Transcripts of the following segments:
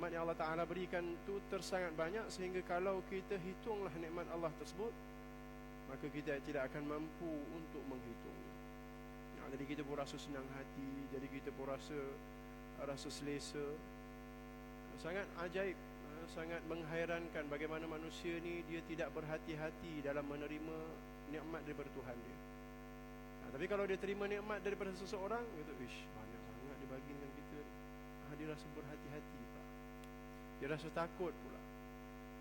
Nikmat yang Allah Ta'ala berikan tu tersangat banyak, sehingga kalau kita hitunglah nikmat Allah tersebut, maka kita tidak akan mampu untuk menghitungnya. Jadi kita pun rasa senang hati, jadi kita pun rasa selesa. Sangat ajaib, sangat menghairankan bagaimana manusia ni dia tidak berhati-hati dalam menerima nikmat daripada Tuhan dia. Tapi kalau dia terima nikmat daripada seseorang, kata, ish, banyak sangat dia bagi dengan kita. Dia rasa berhati-hati pula. Dia rasa takut pula.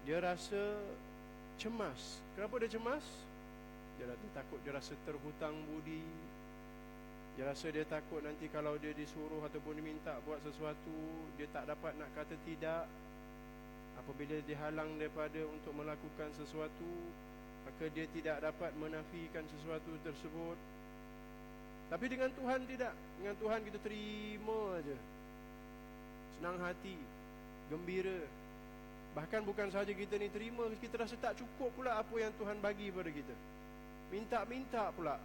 Dia rasa cemas. Kenapa dia cemas? Dia takut, dia rasa terhutang budi. Dia rasa dia takut nanti kalau dia disuruh ataupun diminta buat sesuatu, dia tak dapat nak kata tidak. Apabila dihalang daripada untuk melakukan sesuatu, maka dia tidak dapat menafikan sesuatu tersebut. Tapi dengan Tuhan tidak. Dengan Tuhan kita terima aja, senang hati, gembira. Bahkan bukan sahaja kita ni terima, kita rasa tak cukup pula apa yang Tuhan bagi pada kita. Minta-minta pula.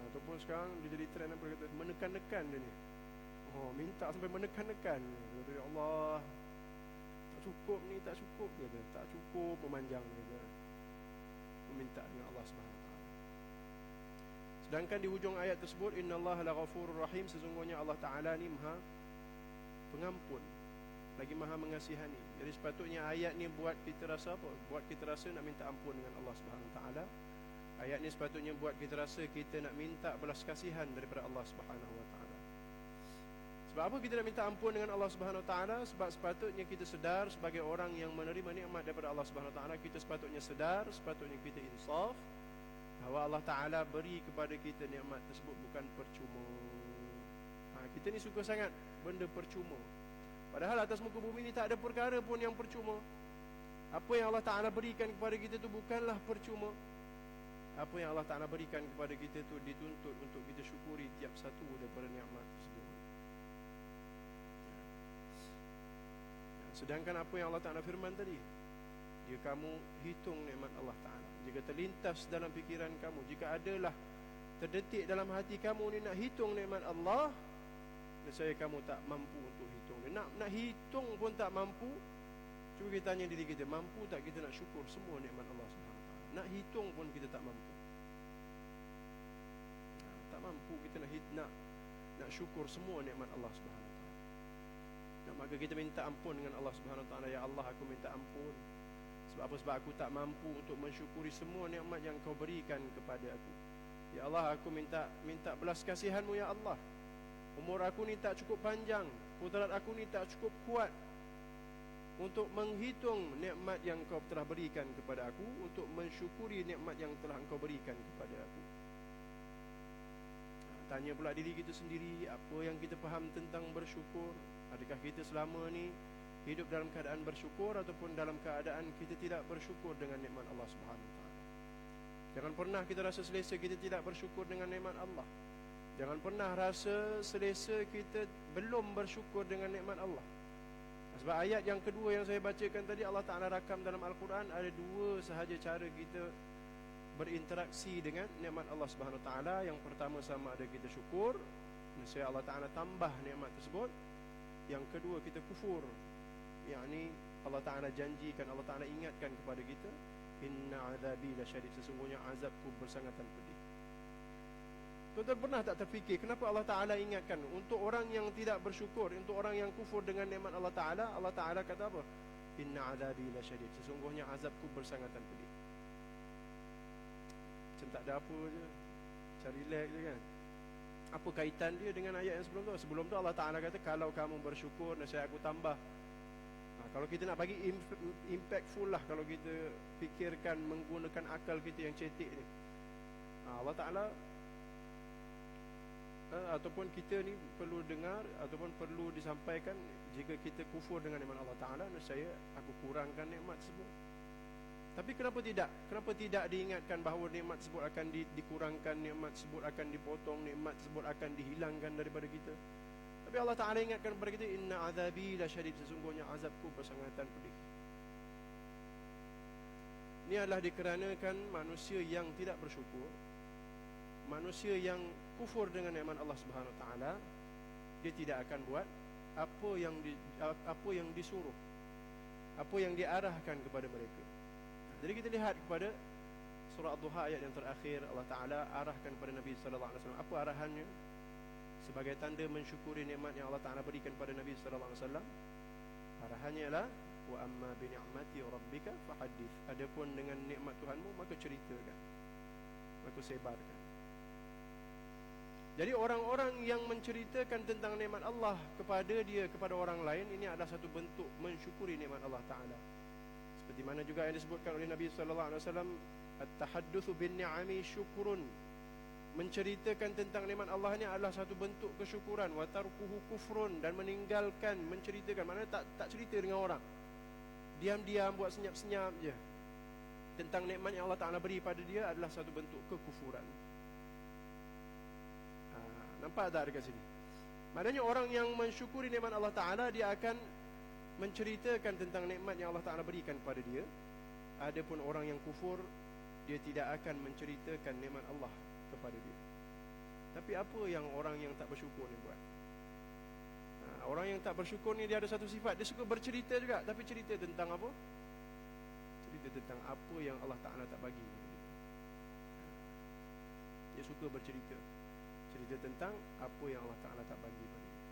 Ataupun sekarang dia jadi trend apa, kata menekan-nekan dia ni. Minta sampai menekan-nekan. Kata, ya Allah, tak cukup ni, tak cukup, kata. Tak cukup, memanjang, kata. Meminta dengan Allah Subhanahu Wa Taala. Sedangkan di hujung ayat tersebut, innallaha laghafurur rahim, sesungguhnya Allah Taala ni Maha pengampun, lagi Maha mengasihani. Jadi sepatutnya ayat ni buat kita rasa apa? Buat kita rasa nak minta ampun dengan Allah Subhanahu Wa Taala. Ayat ni sepatutnya buat kita rasa kita nak minta belas kasihan daripada Allah Subhanahu Wa Taala. Sebab apa kita nak minta ampun dengan Allah Subhanahu Wa Taala? Sebab sepatutnya kita sedar sebagai orang yang menerima nikmat daripada Allah Subhanahu Wa Taala, kita sepatutnya sedar, sepatutnya kita insaf bahawa Allah Ta'ala beri kepada kita nikmat tersebut bukan percuma. Kita ni suka sangat benda percuma. Padahal atas muka bumi ni tak ada perkara pun yang percuma. Apa yang Allah Ta'ala berikan kepada kita tu bukanlah percuma. Apa yang Allah Ta'ala berikan kepada kita tu dituntut untuk kita syukuri tiap satu daripada nikmat tersebut. Sedangkan apa yang Allah Ta'ala firman tadi, jika kamu hitung nikmat Allah Ta'ala, jika terlintas dalam fikiran kamu, jika adalah terdetik dalam hati kamu ni nak hitung nikmat Allah, nescaya kamu tak mampu untuk hitung. Nak hitung pun tak mampu. Cuba kita tanya diri kita, mampu tak kita nak syukur semua nikmat Allah Subhanahu Wa Taala? Nak hitung pun kita tak mampu. Tak mampu kita nak syukur semua nikmat Allah Subhanahu Wa Taala. Maka kita minta ampun dengan Allah Subhanahu Wa Taala. Ya Allah, aku minta ampun. Sebab apa? Sebab aku tak mampu untuk mensyukuri semua nikmat yang kau berikan kepada aku. Ya Allah, aku minta belas kasihanmu ya Allah. Umur aku ni tak cukup panjang, kudrat aku ni tak cukup kuat untuk menghitung nikmat yang kau telah berikan kepada aku, untuk mensyukuri nikmat yang telah engkau berikan kepada aku. Tanya pula diri kita sendiri, apa yang kita faham tentang bersyukur? Adakah kita selama ni hidup dalam keadaan bersyukur ataupun dalam keadaan kita tidak bersyukur dengan nikmat Allah Subhanahu Wa Taala? Jangan pernah kita rasa selesa kita tidak bersyukur dengan nikmat Allah. Jangan pernah rasa selesa kita belum bersyukur dengan nikmat Allah. Sebab ayat yang kedua yang saya bacakan tadi, Allah Ta'ala rakam dalam Al-Quran, ada dua sahaja cara kita berinteraksi dengan nikmat Allah Subhanahu Wa Taala. Yang pertama, sama ada kita syukur, nescaya Allah Ta'ala tambah nikmat tersebut. Yang kedua, kita kufur, yakni Allah Ta'ala janjikan, Allah Ta'ala ingatkan kepada kita, inna azabi lasyadid, sesungguhnya azabku bersangatan pedih. Tuan-tuan pernah tak terfikir kenapa Allah Ta'ala ingatkan? Untuk orang yang tidak bersyukur, untuk orang yang kufur dengan nikmat Allah Ta'ala, Allah Ta'ala kata apa? Inna azabi lasyadid, sesungguhnya azabku bersangatan pedih. Macam tak ada apa je, macam relax je kan. Apa kaitan dia dengan ayat yang sebelum tu? Sebelum tu Allah Ta'ala kata, kalau kamu bersyukur, nescaya aku tambah. Kalau kita nak bagi impactful lah, kalau kita fikirkan menggunakan akal kita yang cetek ni, Allah Ta'ala ataupun kita ni perlu dengar ataupun perlu disampaikan, jika kita kufur dengan nikmat Allah Ta'ala, nescaya aku kurangkan nikmat tersebut. Tapi kenapa tidak? Kenapa tidak diingatkan bahawa nikmat tersebut akan dikurangkan, nikmat tersebut akan dipotong, nikmat tersebut akan dihilangkan daripada kita? Tapi Allah Ta'ala ingatkan kepada kita, inna azabi lasyadid, sesungguhnya azabku bersangatan pedih. Ini adalah dikarenakan manusia yang tidak bersyukur, manusia yang kufur dengan nikmat Allah Subhanahu Wa Taala, dia tidak akan buat apa yang disuruh, apa yang diarahkan kepada mereka. Jadi kita lihat kepada surah Ad-Duha ayat yang terakhir, Allah Ta'ala arahkan kepada Nabi sallallahu alaihi wasallam. Apa arahannya? Sebagai tanda mensyukuri nikmat yang Allah Ta'ala berikan kepada Nabi sallallahu alaihi wasallam, arahannya ialah wa amma bi ni'mati rabbika fahaddits. Adapun dengan nikmat Tuhanmu, maka ceritakan, maka sebarkan. Jadi orang-orang yang menceritakan tentang nikmat Allah kepada orang lain, ini adalah satu bentuk mensyukuri nikmat Allah Ta'ala. Seperti mana juga yang disebutkan oleh Nabi sallallahu alaihi wasallam, at-tahaddutsu bin ni'ami syukrun. Menceritakan tentang nikmat Allah ini adalah satu bentuk kesyukuran. Wa tarkuhu kufrun, dan meninggalkan menceritakan, maknanya tak cerita dengan orang, diam-diam buat senyap-senyap je tentang nikmat yang Allah Ta'ala beri pada dia adalah satu bentuk kekufuran. Nampak tak dekat sini? Maknanya orang yang mensyukuri nikmat Allah Ta'ala, dia akan menceritakan tentang nikmat yang Allah Ta'ala berikan kepada dia. Adapun orang yang kufur, dia tidak akan menceritakan nikmat Allah kepada dia. Tapi apa yang orang yang tak bersyukur ni buat? Orang yang tak bersyukur ni, dia ada satu sifat, dia suka bercerita juga. Tapi cerita tentang apa? Cerita tentang apa yang Allah Ta'ala tak bagi kepada dia. Dia suka bercerita, cerita tentang apa yang Allah Ta'ala tak bagi kepada dia.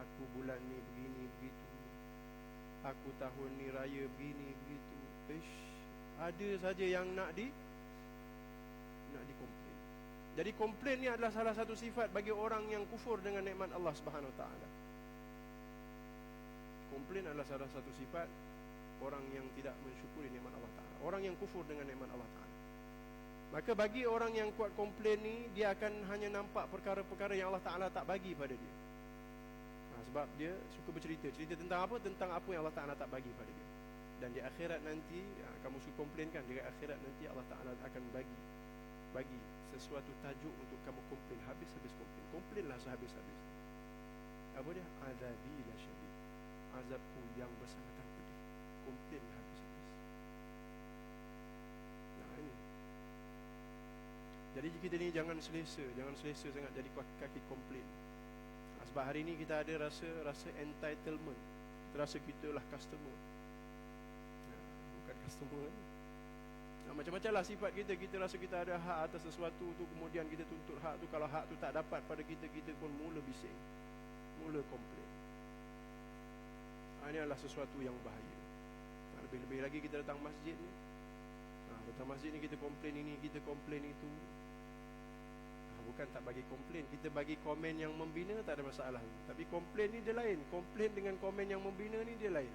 Aku bulan ni begini begitu, aku tahun ni raya begini begitu. Ada saja yang nak dikomplain. Jadi komplain ni adalah salah satu sifat bagi orang yang kufur dengan nikmat Allah Subhanahu Wa Taala. Komplain adalah salah satu sifat orang yang tidak mensyukuri nikmat Allah Taala, orang yang kufur dengan nikmat Allah Taala. Maka bagi orang yang kuat komplain ni, dia akan hanya nampak perkara-perkara yang Allah Taala tak bagi pada dia. Sebab dia suka bercerita tentang apa? Tentang apa yang Allah Taala tak bagi pada dia. Dan di akhirat nanti, kamu suka komplainkan, di akhirat nanti Allah Ta'ala akan bagi sesuatu tajuk untuk kamu komplain. Habis-habis komplain, komplainlah sehabis-habis. Apa dia? Azabi la syadid, azabku yang bersangatan pedih. Komplain habis-habis. Nah ini. Jadi kita ni jangan selesa sangat jadi kaki komplain. Sebab hari ni kita ada rasa entitlement. Kita rasa kita lah customer. Customer ni. Macam-macam lah sifat kita. Kita rasa kita ada hak atas sesuatu tu, kemudian kita tuntut hak tu. Kalau hak tu tak dapat pada kita, kita pun mula bising, mula komplain. Ini adalah sesuatu yang bahaya. Lebih-lebih lagi kita datang masjid ni. Datang masjid ni kita komplain ini, kita komplain itu. Bukan tak bagi komplain, kita bagi komen yang membina, tak ada masalah. Tapi komplain ni dia lain. Komplain dengan komen yang membina ni dia lain.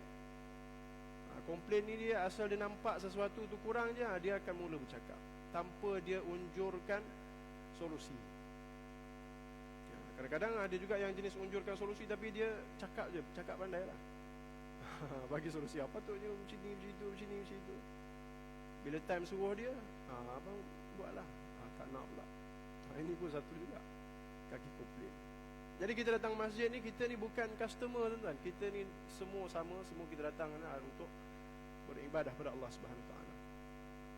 Komplain ni dia asal dia nampak sesuatu tu kurang je, dia akan mula bercakap tanpa dia unjurkan solusi. Kadang-kadang ada juga yang jenis unjurkan solusi, tapi dia cakap je, cakap pandai lah. Bagi solusi apa tu je, macam ni, macam itu. Bila time suruh dia, abang buatlah, tak nak pula. Ini pun satu juga kaki komplain. Jadi kita datang masjid ni, kita ni bukan customer, tuan-tuan. Kita ni semua sama, semua kita datang untuk beribadah pada Allah Subhanahu Wa Taala.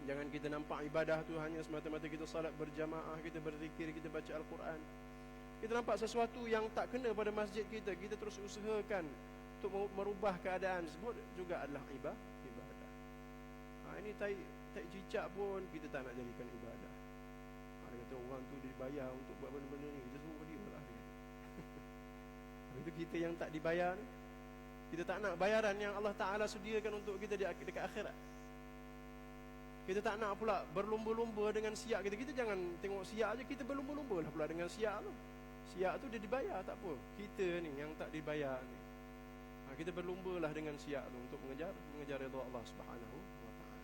Jangan kita nampak ibadah tu hanya semata-mata kita salat berjamaah, kita berzikir, kita baca Al-Quran. Kita nampak sesuatu yang tak kena pada masjid kita, kita terus usahakan untuk merubah keadaan tersebut, juga adalah ibadah. Ini tai cicak pun kita tak nak jadikan ibadah. Dia kata orang tu dibayar untuk buat benda-benda ni, kita suruh dia lah. Itu kita yang tak dibayar ni. Kita tak nak bayaran yang Allah Ta'ala sediakan untuk kita dekat akhirat. Kita tak nak pula berlumba-lumba dengan siap kita. Kita jangan tengok siap je, kita berlumba-lumba lah pula dengan siap tu. Siap tu dia dibayar, tak apa. Kita ni yang tak dibayar ni, kita berlumba lah dengan siap tu untuk mengejar redha Allah Subhanahu Wa Ta'ala.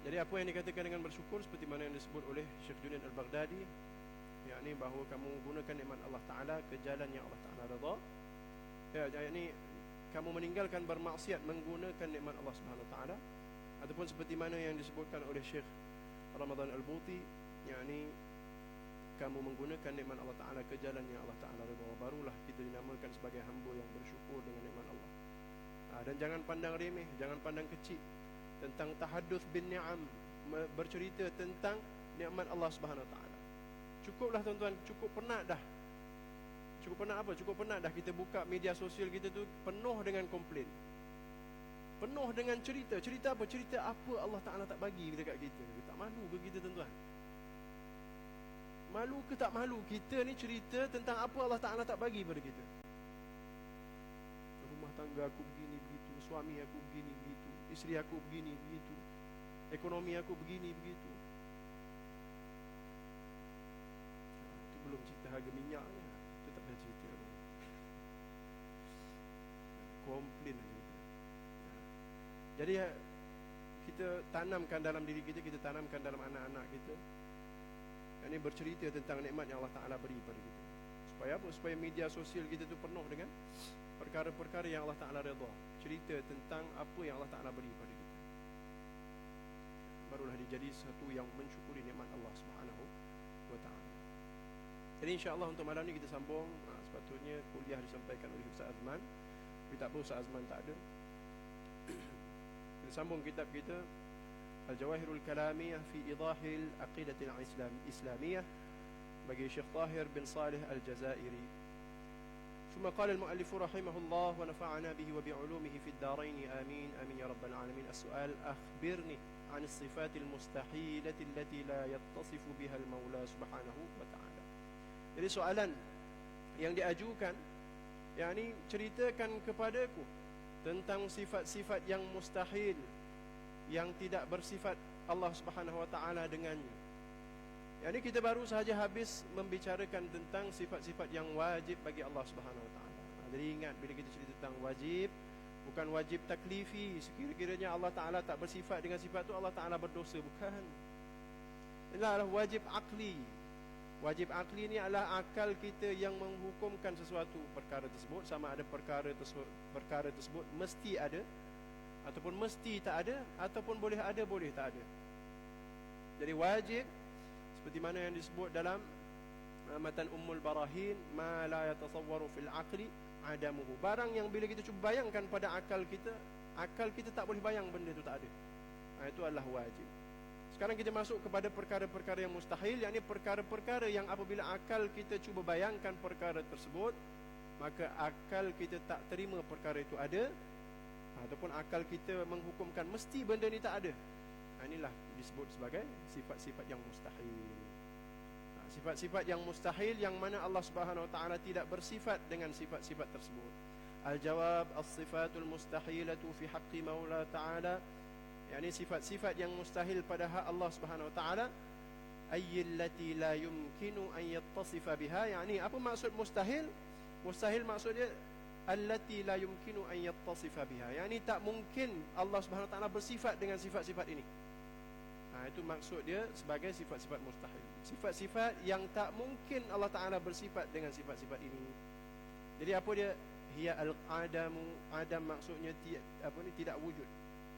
Jadi apa yang dikatakan dengan bersyukur, seperti mana yang disebut oleh Syekh Junaid Al-Baghdadi, yakni bahawa kamu gunakan nikmat Allah Ta'ala ke jalan yang Allah Ta'ala redha. Yakni kamu meninggalkan bermaksiat menggunakan nikmat Allah Subhanahu Wa Ta'ala. Ataupun seperti mana yang disebutkan oleh Syekh Ramadan Al-Buti, yakni kamu menggunakan nikmat Allah Ta'ala ke jalan yang Allah Ta'ala redha. Barulah kita dinamakan sebagai hamba yang bersyukur dengan nikmat Allah. Dan jangan pandang remeh, jangan pandang kecil tentang tahadduts bin ni'am, bercerita tentang nikmat Allah Subhanahu Wa Ta'ala. Cukuplah tuan-tuan, cukup penat dah. Cukup penat apa? Cukup penat dah kita buka media sosial kita tu penuh dengan komplain, penuh dengan cerita. Cerita apa? Cerita apa Allah Ta'ala tak bagi dekat kita. Tak malu ke kita tuan-tuan? Malu ke tak malu? Kita ni cerita tentang apa Allah Ta'ala tak bagi pada kita. Rumah tangga aku begini begitu, suami aku begini begitu, isteri aku begini begitu, ekonomi aku begini begitu. Itu belum cerita harga minyaknya. Itu tak payah cerita. Komplain aja. Jadi kita tanamkan dalam diri kita, kita tanamkan dalam anak-anak kita, yang ini bercerita tentang nikmat yang Allah Ta'ala beri pada kita. Supaya apa? Supaya media sosial kita tu penuh dengan perkara-perkara yang Allah Ta'ala redha, cerita tentang apa yang Allah Ta'ala beri pada kita. Barulah dia jadi satu yang mensyukuri nikmat Allah Subhanahu wa Ta'ala. Jadi insya-Allah untuk malam ni kita sambung. Sepatutnya kuliah disampaikan oleh Ustaz Azman, tapi tak apa, Ustaz Azman tak ada. Kita sambung kitab kita Al-Jawahirul Kalamiyah fi Idahil Aqidatil Islamiyah bagi Syekh Tahir bin Salih Al-Jazairi. ثم قال المؤلف رحمه الله ونفعنا به وبعلومه في الدارين آمين آمين يا رب العالمين. السؤال: أخبرني عن الصفات المستحيلة التي لا يتصف بها المولى سبحانه وتعالى. Jadi soalan yang diajukan, yakni ceritakan kepadaku tentang sifat-sifat yang mustahil, yang tidak bersifat Allah Subhanahu wa Ta'ala dengannya. Yani kita baru sahaja habis membicarakan tentang sifat-sifat yang wajib bagi Allah Subhanahu wa Ta'ala. Jadi ingat, bila kita cerita tentang wajib, bukan wajib taklifi. Sekira-kiranya Allah Ta'ala tak bersifat dengan sifat tu, Allah Ta'ala berdosa. Bukan. Ini adalah wajib akli. Wajib akli ni adalah akal kita yang menghukumkan sesuatu perkara tersebut, sama ada perkara tersebut mesti ada ataupun mesti tak ada, ataupun boleh ada boleh tak ada. Jadi wajib seperti mana yang disebut dalam matan Ummul Barahin, ma la yatasawwaru fil aqli adamuhu. Barang yang bila kita cuba bayangkan pada akal kita tak boleh bayang benda itu tak ada. Itu adalah wajib. Sekarang kita masuk kepada perkara-perkara yang mustahil, yakni perkara-perkara yang apabila akal kita cuba bayangkan perkara tersebut, maka akal kita tak terima perkara itu ada, ataupun akal kita menghukumkan mesti benda ni tak ada. Inilah disebut sebagai sifat-sifat yang mustahil. Sifat-sifat yang mustahil yang mana Allah Subhanahu wa Ta'ala tidak bersifat dengan sifat-sifat tersebut. Al-jawab: as-sifatul mustahilatu fi haqqi Maula Ta'ala, yakni sifat-sifat yang mustahil pada hak Allah Subhanahu wa Ta'ala, ayyallati la yumkinu an yattasifa biha. Yakni apa maksud mustahil? Mustahil maksudnya allati la yumkinu an yattasifa biha, yakni tak mungkin Allah Subhanahu wa Ta'ala bersifat dengan sifat-sifat ini. Itu maksud dia sebagai sifat-sifat mustahil. Sifat-sifat yang tak mungkin Allah Ta'ala bersifat dengan sifat-sifat ini. Jadi apa dia? Hiya al-adamu. Adam maksudnya tidak wujud,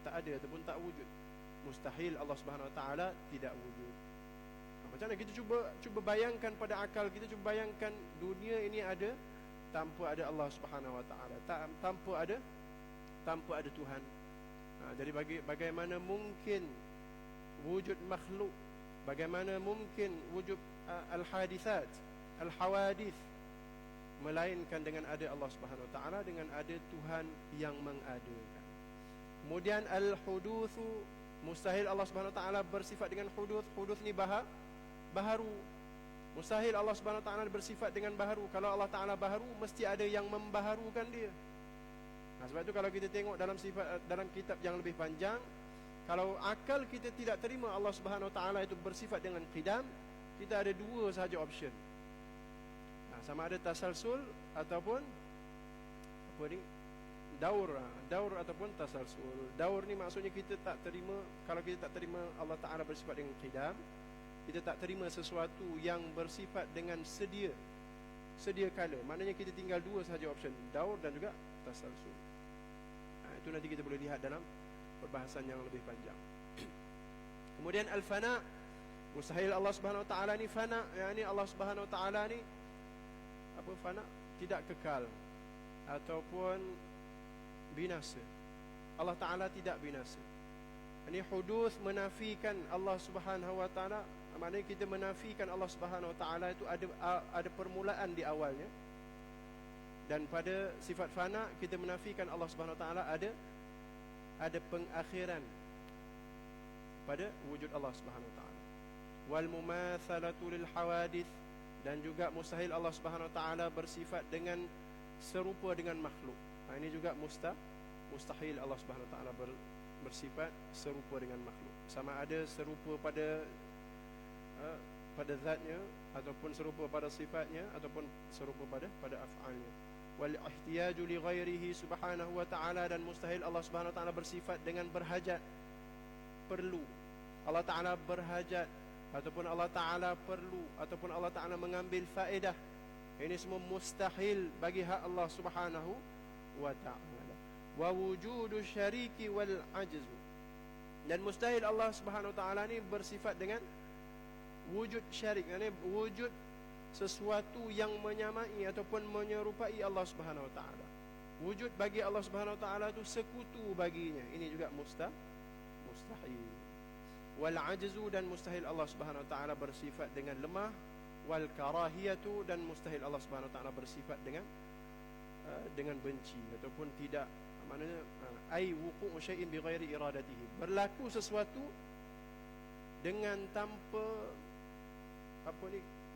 tak ada ataupun tak wujud. Mustahil Allah Subhanahu wa Ta'ala tidak wujud. Macam mana kita cuba bayangkan pada akal kita, cuba bayangkan dunia ini ada tanpa ada Allah Subhanahu wa Ta'ala, tanpa ada Tuhan. Jadi bagaimana mungkin wujud makhluk, bagaimana mungkin wujud al-hadithat, al-hawadith, melainkan dengan ada Allah Subhanahu wa Ta'ala, dengan ada Tuhan yang mengadakan. Kemudian al-huduthu, mustahil Allah Subhanahu wa Ta'ala bersifat dengan huduth. Huduth ni baharu. Mustahil Allah Subhanahu wa Ta'ala bersifat dengan baharu. Kalau Allah Ta'ala baharu, mesti ada yang membaharukan dia. Sebab itu kalau kita tengok dalam kitab yang lebih panjang, kalau akal kita tidak terima Allah Subhanahu wa Ta'ala itu bersifat dengan qidam, kita ada dua sahaja option. Sama ada tasalsul ataupun daur ataupun tasalsul. Daur ni maksudnya kita tak terima, kalau kita tak terima Allah Ta'ala bersifat dengan qidam, kita tak terima sesuatu yang bersifat dengan sedia kala. Maknanya kita tinggal dua sahaja option, daur dan juga tasalsul. Itu nanti kita boleh lihat dalam perbahasan yang lebih panjang. Kemudian al-fana, mustahil Allah Subhanahu wa Ta'ala ni fana, yakni Allah Subhanahu wa Ta'ala ni fana, tidak kekal ataupun binasa. Allah Ta'ala tidak binasa. Ini huduth menafikan Allah Subhanahu wa Ta'ala maknanya kita menafikan Allah Subhanahu Wa Taala itu ada permulaan di awalnya, dan pada sifat fana kita menafikan Allah Subhanahu Wa Taala ada pengakhiran pada wujud Allah Subhanahu Wa Taala. Wal mumatsalatu lil hawadits, dan juga mustahil Allah Subhanahu Wa Taala bersifat dengan serupa dengan makhluk. Ini juga mustahil Allah Subhanahu Wa Taala bersifat serupa dengan makhluk. Sama ada serupa pada zatnya, ataupun serupa pada sifatnya, ataupun serupa pada af'alnya. Wal ihtiyaju li ghairihi subhanahu wa ta'ala, dan mustahil Allah Subhanahu wa ta'ala bersifat dengan berhajat, perlu. Allah Ta'ala berhajat, ataupun Allah Ta'ala perlu, ataupun Allah Ta'ala mengambil faedah. Ini semua mustahil bagi hak Allah Subhanahu wa ta'ala. Wa wujudu syariki wal ajzu, dan mustahil Allah Subhanahu wa ta'ala ni bersifat dengan wujud syarik, yakni wujud sesuatu yang menyamai ataupun menyerupai Allah Subhanahu Wa Taala. Wujud bagi Allah Subhanahu Wa Taala itu sekutu baginya. Ini juga mustahil. Wal ajzu, dan mustahil Allah Subhanahu Wa Taala bersifat dengan lemah. Wal karahiyatu, dan mustahil Allah Subhanahu Wa Taala bersifat dengan benci ataupun tidak. Maknanya ai wuqu'u syai'in bighairi iradatihi, berlaku sesuatu dengan tanpa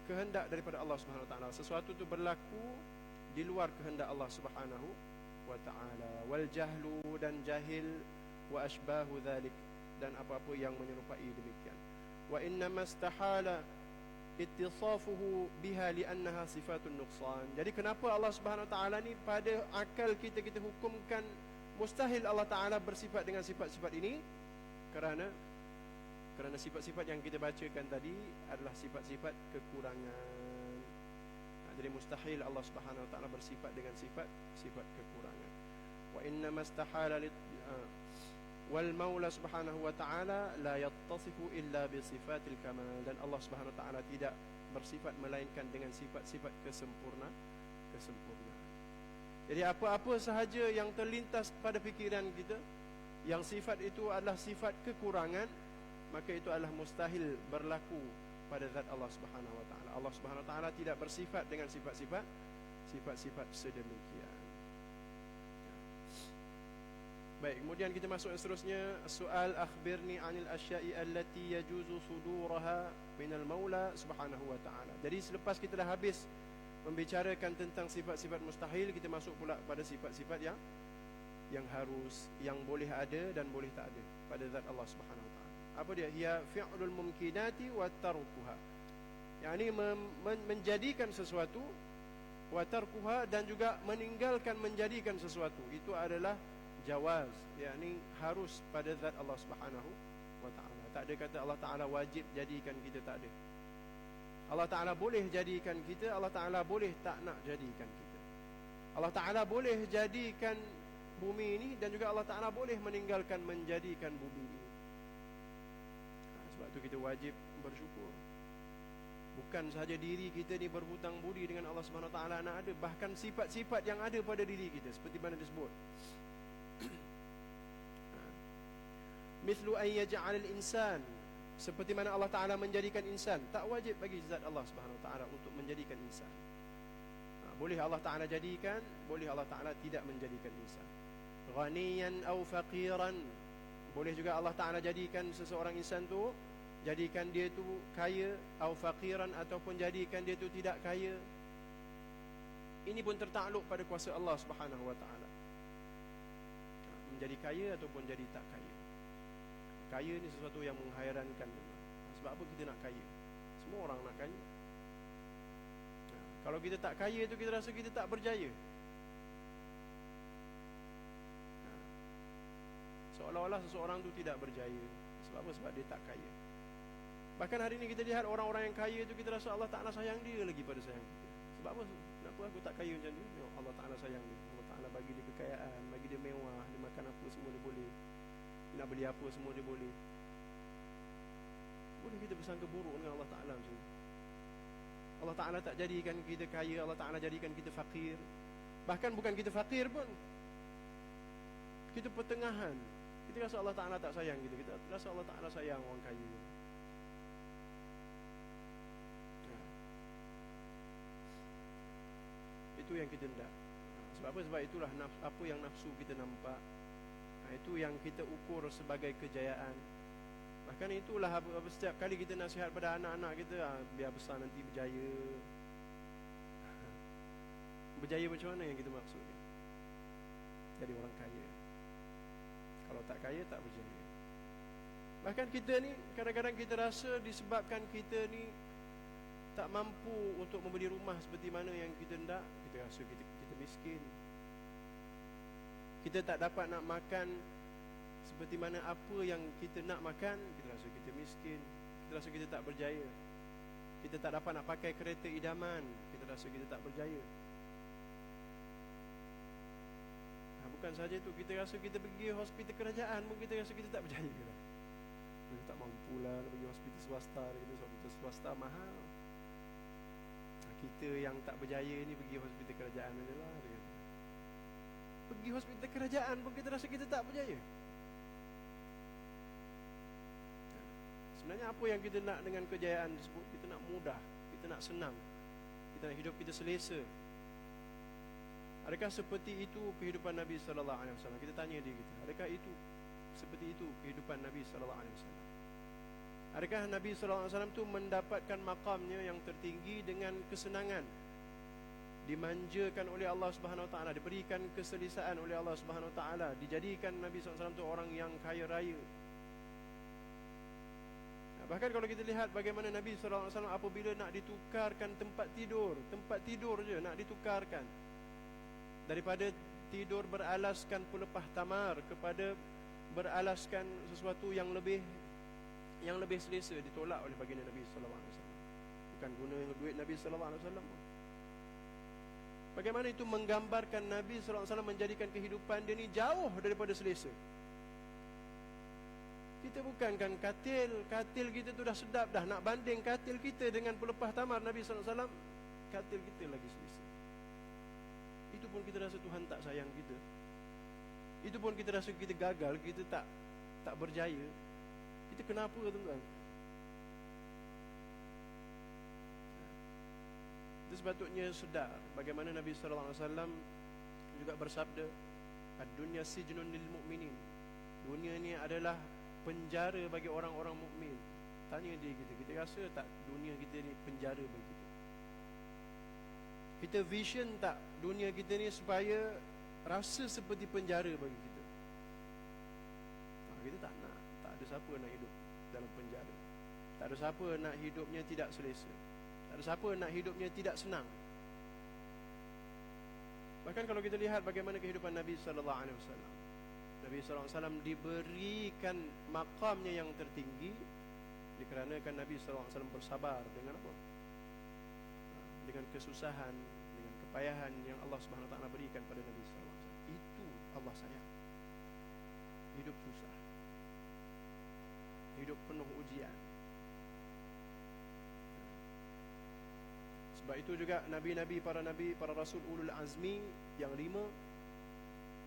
kehendak daripada Allah Subhanahu Wa Taala. Sesuatu itu berlaku di luar kehendak Allah Subhanahu Wa Taala. Wal jahlu, dan jahil, wa ashbahu dzalik, dan apa-apa yang menyerupai demikian. Wa inna mastahala ittisafuhu biha li'annaha sifatun nuqsan. Jadi kenapa Allah Subhanahu Wa Taala ni pada akal kita hukumkan mustahil Allah Taala bersifat dengan sifat-sifat ini? Kerana sifat-sifat yang kita bacakan tadi adalah sifat-sifat kekurangan. Jadi mustahil Allah Subhanahu Wa Taala bersifat dengan sifat kekurangan. Wa inna mastahala wal maula Subhanahu Wa Taala la yattasifu illa bi sifatil kamal, dan Allah Subhanahu Wa Taala tidak bersifat melainkan dengan sifat-sifat kesempurnaan. Jadi apa-apa sahaja yang terlintas pada fikiran kita yang sifat itu adalah sifat kekurangan, maka itu adalah mustahil berlaku pada zat Allah Subhanahu Wa Taala. Allah Subhanahu Wa Taala tidak bersifat dengan sifat-sifat sedemikian. Baik, kemudian kita masuk yang seterusnya. Soal akhbirni anil asya'i allati yajuzu suduraha minal maula Subhanahu Wa Taala. Jadi selepas kita dah habis membicarakan tentang sifat-sifat mustahil, kita masuk pula pada sifat-sifat yang harus, yang boleh ada dan boleh tak ada pada zat Allah Subhanahu Wa Taala. Apa dia? Hiya fi'lul mumkinati wa tarkuha, yakni menjadikan sesuatu, wa tarkuha, dan juga meninggalkan menjadikan sesuatu. Itu adalah jawaz, yakni harus pada zat Allah Subhanahu Wa Taala. Tak ada kata Allah Taala wajib jadikan kita, tak ada. Allah Taala boleh jadikan kita, Allah Taala boleh tak nak jadikan kita. Allah Taala boleh jadikan bumi ini, dan juga Allah Taala boleh meninggalkan menjadikan bumi ini. Sebab itu kita wajib bersyukur. Bukan sahaja diri kita ni berhutang budi dengan Allah Subhanahu Wa Taala nak ada, bahkan sifat-sifat yang ada pada diri kita seperti mana disebut. Mithlu an yaj'al al-insan, seperti mana Allah Taala menjadikan insan. Tak wajib bagi zat Allah Subhanahu Wa Taala untuk menjadikan insan. Boleh Allah Taala jadikan, boleh Allah Taala tidak menjadikan insan. Ghaniyan aw faqiran, boleh juga Allah Taala jadikan seseorang insan tu, jadikan dia tu kaya, atau faqiran, ataupun jadikan dia tu tidak kaya. Ini pun tertakluk pada kuasa Allah Subhanahu Wa Taala, menjadi kaya ataupun jadi tak kaya. Kaya ni sesuatu yang menghairankan. Sebab apa kita nak kaya? Semua orang nak kaya. Kalau kita tak kaya tu, kita rasa kita tak berjaya. Seolah-olah seseorang tu tidak berjaya. Sebab apa? Sebab dia tak kaya. Bahkan hari ini kita lihat orang-orang yang kaya tu, kita rasa Allah Ta'ala sayang dia lagi pada sayang kita. Sebab apa? Kenapa aku tak kaya macam tu? Allah Ta'ala sayang dia. Allah Ta'ala bagi dia kekayaan, bagi dia mewah, dia makan apa semua dia boleh, dia nak beli apa semua dia boleh. Boleh kita bersangka buruk dengan Allah Ta'ala macam tu? Allah Ta'ala tak jadikan kita kaya, Allah Ta'ala jadikan kita fakir. Bahkan bukan kita fakir pun, kita pertengahan. Kita rasa Allah Ta'ala tak sayang kita, kita rasa Allah Ta'ala sayang orang kaya. sesuatu yang kita tidak. Sebab apa? Sebab itulah apa yang nafsu kita nampak, itu yang kita ukur sebagai kejayaan. Bahkan itulah setiap kali kita nasihat pada anak-anak kita, biar besar nanti berjaya. Berjaya macam mana yang kita maksud ni? Jadi orang kaya. Kalau tak kaya, tak berjaya. Bahkan kita ni, kadang-kadang kita rasa disebabkan kita ni tak mampu untuk membeli rumah seperti mana yang kita hendak, kita rasa kita miskin. Kita tak dapat nak makan seperti mana apa yang kita nak makan, kita rasa kita miskin. Kita rasa kita tak berjaya. Kita tak dapat nak pakai kereta idaman, kita rasa kita tak berjaya. Bukan saja itu, kita rasa kita pergi hospital kerajaan pun kita rasa kita tak berjaya lah. Kita tak mampu lah nak pergi hospital swasta. Kita hospital swasta mahal. Kita yang tak berjaya ni pergi hospital kerajaan aja lah. Pergi hospital kerajaan pun kita rasa kita tak berjaya. Sebenarnya apa yang kita nak dengan kejayaan tersebut? Kita nak mudah, kita nak senang, kita nak hidup kita selesa. Adakah seperti itu kehidupan Nabi sallallahu alaihi wasallam? Kita tanya diri kita, adakah itu seperti itu kehidupan Nabi sallallahu alaihi wasallam? Adakah Nabi sallallahu alaihi wasallam tu mendapatkan makamnya yang tertinggi dengan kesenangan? Dimanjakan oleh Allah Subhanahu wa taala, diberikan keselesaan oleh Allah Subhanahu wa taala, dijadikan Nabi sallallahu alaihi wasallam tu orang yang kaya raya. Bahkan kalau kita lihat bagaimana Nabi sallallahu alaihi wasallam apabila nak ditukarkan tempat tidur je nak ditukarkan. Daripada tidur beralaskan pelepah tamar kepada beralaskan sesuatu yang lebih selesa, ditolak oleh baginda Nabi sallallahu alaihi wasallam. Bukan guna duit Nabi sallallahu alaihi wasallam. Bagaimana itu menggambarkan Nabi sallallahu alaihi wasallam menjadikan kehidupan dia ni jauh daripada selesa. Kita bukankan katil kita tu dah sedap dah, nak banding katil kita dengan pelepah tamar Nabi sallallahu alaihi wasallam, katil kita lagi selesa. Itu pun kita rasa Tuhan tak sayang kita. Itu pun kita rasa kita gagal, kita tak berjaya. Kita kenapa, tuan-tuan? Itu sepatutnya sedar bagaimana Nabi sallallahu alaihi wasallam juga bersabda, "Ad-dunya sijnun lil mu'minin." Dunia ni adalah penjara bagi orang-orang mukmin. Tanya diri kita rasa tak dunia kita ni penjara bagi kita? Kita vision tak dunia kita ni supaya rasa seperti penjara bagi kita? Kita tak nak. Tak ada siapa nak hidup dalam penjara. Tak ada siapa nak hidupnya tidak selesa. Tak ada siapa nak hidupnya tidak senang. Bahkan kalau kita lihat bagaimana kehidupan Nabi sallallahu alaihi wasallam, Nabi sallallahu alaihi wasallam diberikan makamnya yang tertinggi dikarenakan Nabi sallallahu alaihi wasallam bersabar dengan apa? Dengan kesusahan, dengan kepayahan yang Allah Subhanahu wa taala berikan pada Nabi sallallahu alaihi wasallam. Itu Allah sayang. Hidup susah, hidup penuh ujian. Sebab itu juga nabi-nabi, para rasul ulul azmi yang 5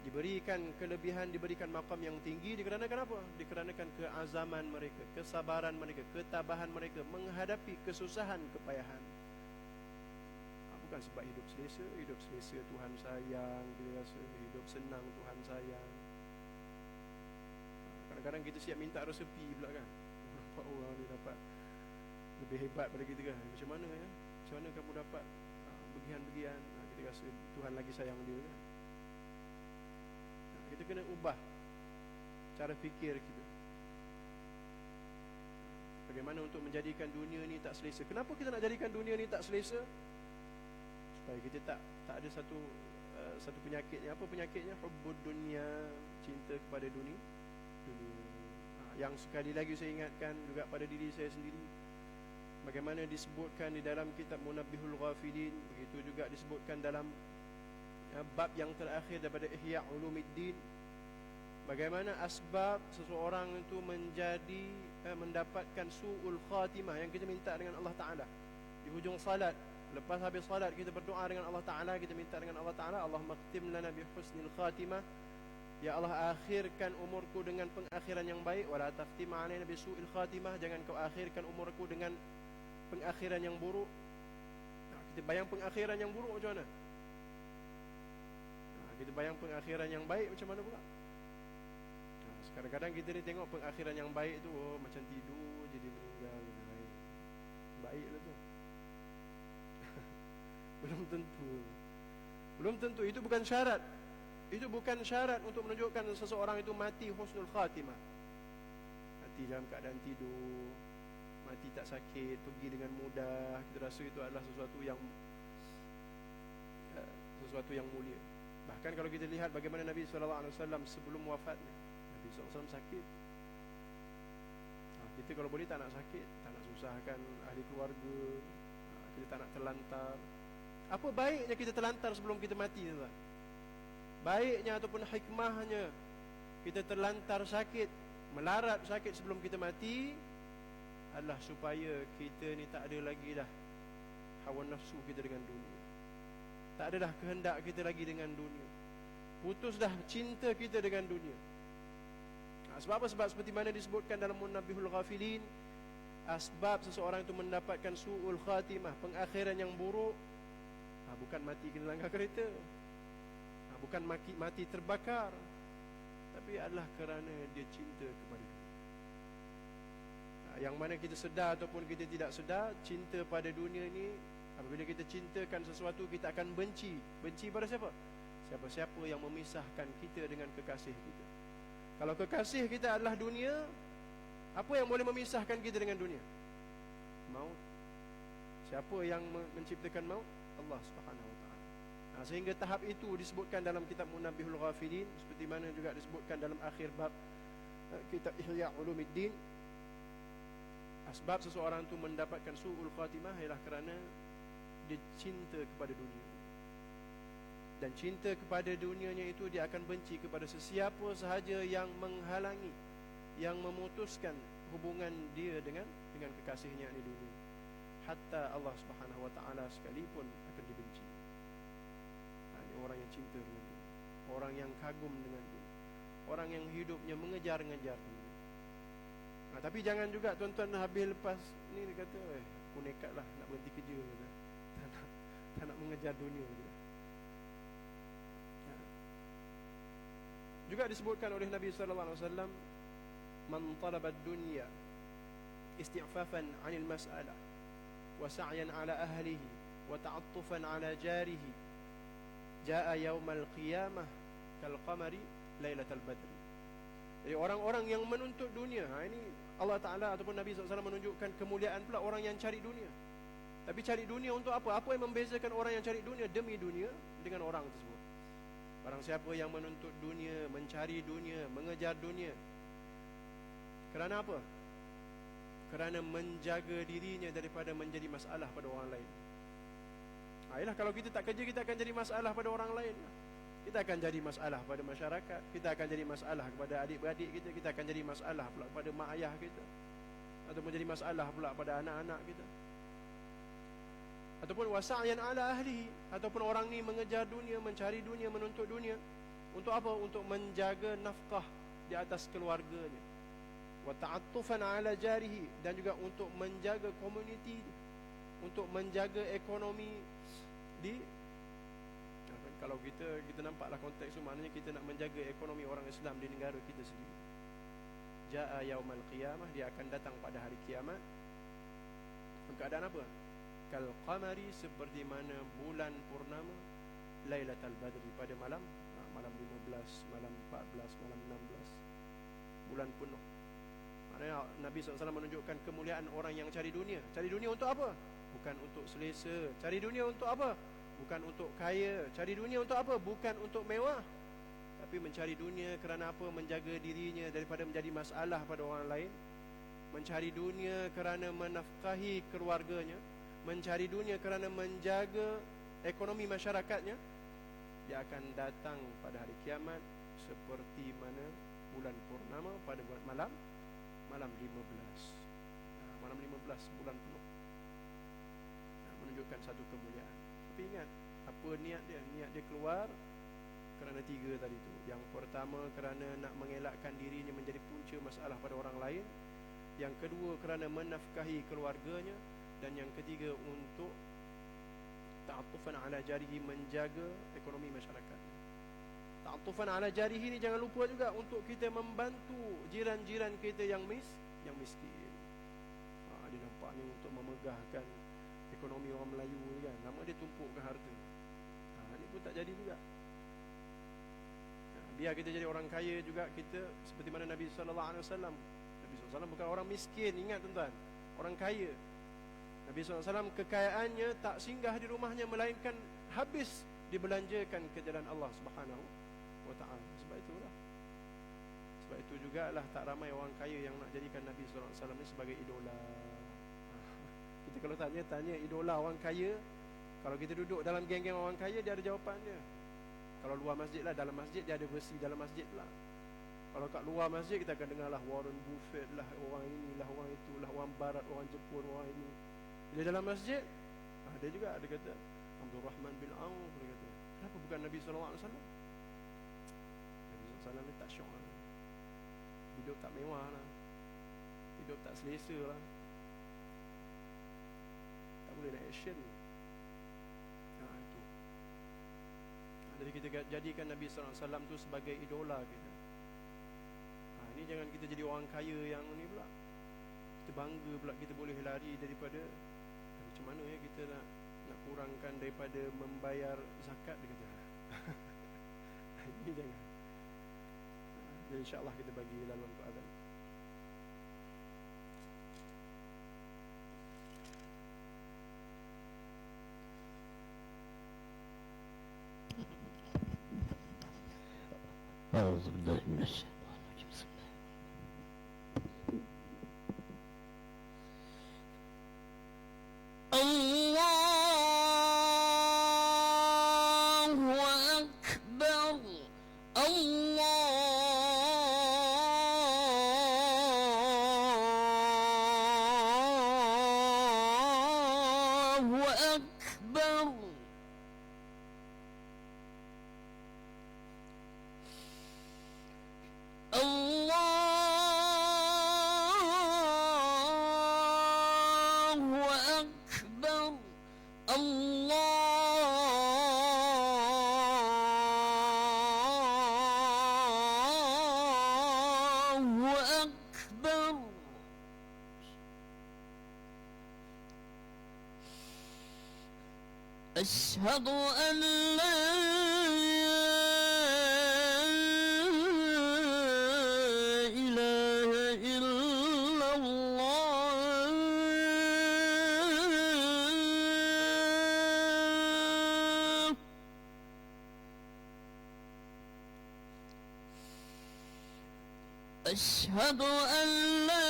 diberikan kelebihan, diberikan makam yang tinggi dikarenakan apa? Dikarenakan keazaman mereka, kesabaran mereka, ketabahan mereka menghadapi kesusahan, kepayahan. Bukan sebab hidup selesa Tuhan sayang, dia rasa hidup senang Tuhan sayang. Kadang-kadang kita siap minta resepi pula kan. Nampak orang ni dapat lebih hebat pada kita kan. Macam mana ya? Macam mana kamu dapat bagian-bagian? Kita rasa Tuhan lagi sayang dia kan. Kita kena ubah cara fikir kita. Bagaimana untuk menjadikan dunia ni tak selesa? Kenapa kita nak jadikan dunia ni tak selesa? Supaya kita tak ada satu penyakitnya. Apa penyakitnya? Hubbud dunia, cinta kepada dunia. Yang sekali lagi saya ingatkan juga pada diri saya sendiri, bagaimana disebutkan di dalam kitab Munabbihul Ghafilin, begitu juga disebutkan dalam bab yang terakhir daripada Ihya Ulumuddin, bagaimana asbab seseorang itu mendapatkan su'ul khatimah yang kita minta dengan Allah Ta'ala di hujung salat. Lepas habis salat kita berdoa dengan Allah Ta'ala, kita minta dengan Allah Ta'ala, Allahumma khtim lana bi husnil khatimah, ya Allah akhirkan umurku dengan pengakhiran yang baik, wala takhtim alaina bi su'il khatimah, jangan kau akhirkan umurku dengan pengakhiran yang buruk. Kita bayang pengakhiran yang buruk macam mana? Kita bayang pengakhiran yang baik macam mana pula? Kadang-kadang kita ni tengok pengakhiran yang baik tu, macam tidur jadi meninggal gitu. Baiklah tu. Belum tentu. Belum tentu. Itu bukan syarat. Itu bukan syarat untuk menunjukkan seseorang itu mati husnul khatimah. Mati dalam keadaan tidur, mati tak sakit, pergi dengan mudah. Kita rasa itu adalah sesuatu yang mulia. Bahkan kalau kita lihat bagaimana Nabi SAW sebelum wafatnya, Nabi SAW sakit. Kita kalau boleh tak nak sakit, tak nak susahkan ahli keluarga, kita tak nak terlantar. Apa baiknya kita terlantar sebelum kita mati, tuan? Baiknya ataupun hikmahnya kita terlantar sakit, melarat sakit sebelum kita mati adalah supaya kita ni tak ada lagi dah hawa nafsu kita dengan dunia. Tak ada dah kehendak kita lagi dengan dunia. Putus dah cinta kita dengan dunia. Sebab apa? Sebab seperti mana disebutkan dalam Munabbihul Ghafilin, asbab seseorang itu mendapatkan su'ul khatimah, pengakhiran yang buruk, bukan mati kena langgar kereta, bukan mati terbakar, tapi adalah kerana dia cinta kepada dunia. Yang mana kita sedar ataupun kita tidak sedar, cinta pada dunia ni, apabila kita cintakan sesuatu, kita akan benci. Benci pada siapa? Siapa-siapa yang memisahkan kita dengan kekasih kita. Kalau kekasih kita adalah dunia, apa yang boleh memisahkan kita dengan dunia? Maut. Siapa yang menciptakan maut? Allah Subhanahu Wa Taala. Sehingga tahap itu disebutkan dalam kitab Munabbihul Ghafilin, seperti mana juga disebutkan dalam akhir bab kitab Ihya Ulumuddin. Asbab seseorang itu mendapatkan su'ul khatimah ialah kerana dia cinta kepada dunia. Dan cinta kepada dunianya itu, dia akan benci kepada sesiapa sahaja yang menghalangi, yang memutuskan hubungan dia dengan kekasihnya di dunia. Hatta Allah Subhanahu Wa Taala sekalipun akan dibenci. Ini orang yang cinta dengan dunia, orang yang kagum dengan dunia, orang yang hidupnya mengejar-ngejar dunia. Tapi jangan juga tuan-tuan habis lepas ni dia kata, aku nekat lah nak berhenti kerja, tak nak mengejar dunia lagi. Juga disebutkan oleh Nabi sallallahu alaihi wasallam, man talaba ad-dunya isti'fafan 'anil mas'alah wa sa'yan 'ala ahlihi wa ta'attufan 'ala jarihi jaa'a yaumal qiyamah kal qamari lailatal badr. Jadi orang-orang yang menuntut dunia, ini Allah Taala ataupun Nabi sallallahu alaihi wasallam menunjukkan kemuliaan pula orang yang cari dunia. Tapi cari dunia untuk apa? Apa yang membezakan orang yang cari dunia demi dunia dengan orang tersebut? Barang siapa yang menuntut dunia, mencari dunia, mengejar dunia, kerana apa? Kerana menjaga dirinya daripada menjadi masalah pada orang lain. Yalah, kalau kita tak kerja, kita akan jadi masalah pada orang lain. Kita akan jadi masalah pada masyarakat, kita akan jadi masalah kepada adik-beradik kita, kita akan jadi masalah pula kepada mak ayah kita, ataupun jadi masalah pula pada anak-anak kita. Ataupun wasa'yan ala ahlihi, ataupun orang ni mengejar dunia, mencari dunia, menuntut dunia untuk apa? Untuk menjaga nafkah di atas keluarganya, wa ta'attufan ala jarihi, dan juga untuk menjaga komuniti, untuk menjaga ekonomi di kalau kita nampaklah konteks itu, maknanya kita nak menjaga ekonomi orang Islam di negara kita sendiri. Jaa'a yaumal qiyamah, dia akan datang pada hari kiamat. Keadaan apa? Kal qamari, seperti mana bulan purnama, lailatul badri, pada malam 15, malam 14, malam 16, bulan penuh. Maknanya Nabi SAW menunjukkan kemuliaan orang yang cari dunia. Cari dunia untuk apa? Bukan untuk selesa. Cari dunia untuk apa? Bukan untuk kaya. Cari dunia untuk apa? Bukan untuk mewah. Tapi mencari dunia kerana apa? Menjaga dirinya daripada menjadi masalah pada orang lain. Mencari dunia kerana menafkahi keluarganya. Mencari dunia kerana menjaga ekonomi masyarakatnya. Dia akan datang pada hari kiamat seperti mana bulan purnama pada malam 15. Malam 15 bulan penuh. Menunjukkan satu kemuliaan. Tapi ingat, apa niat dia? Niat dia keluar kerana 3 tadi tu. Yang pertama, kerana nak mengelakkan dirinya menjadi punca masalah pada orang lain. Yang kedua, kerana menafkahi keluarganya. Dan yang ketiga, untuk ta'atufan ala jarihi, menjaga ekonomi masyarakat. ta'atufan ala jarihi ni jangan lupa juga untuk kita membantu jiran-jiran kita yang miskin. Dia nampaknya untuk memegahkan ekonomi orang Melayu ni kan, lama dia tumpukkan harta. Ini pun tak jadi juga. Biar kita jadi orang kaya juga kita, seperti mana Nabi SAW. Nabi SAW bukan orang miskin, ingat tuan-tuan, orang kaya. Nabi SAW kekayaannya tak singgah di rumahnya, melainkan habis dibelanjakan ke jalan Allah Subhanahu wa ta'ala. Sebab itulah, sebab itu jugalah tak ramai orang kaya yang nak jadikan Nabi SAW ni sebagai idola. Kita kalau tanya idola orang kaya, kalau kita duduk dalam geng-geng orang kaya, dia ada jawapannya. Kalau luar masjid lah, dalam masjid dia ada versi dalam masjid lah. Kalau kat luar masjid kita akan dengar lah Warren Buffett lah, orang ini lah, orang itu lah, orang barat, orang Jepun, orang ini. Bila dalam masjid, dia juga ada kata Abdul Rahman bin Auf, dia kata, kenapa bukan Nabi SAW? Nabi SAW ni tak syok lah, hidup tak mewah lah, hidup tak selesa lah, tak boleh nak action. Itu. Jadi kita jadikan Nabi SAW tu sebagai idola kita. Ini jangan kita jadi orang kaya yang ni pula, kita bangga pula kita boleh lari daripada, macam mana ya kita nak kurangkan daripada membayar zakat, dia kata. Ini jangan. Jadi insyaAllah kita bagi dalam keadaan. أعوذ بالله من الشيطان الرجيم. بسم الله. الله أكبر. الله أكبر. أشهد أن لا إله إلا الله. أشهد أن لا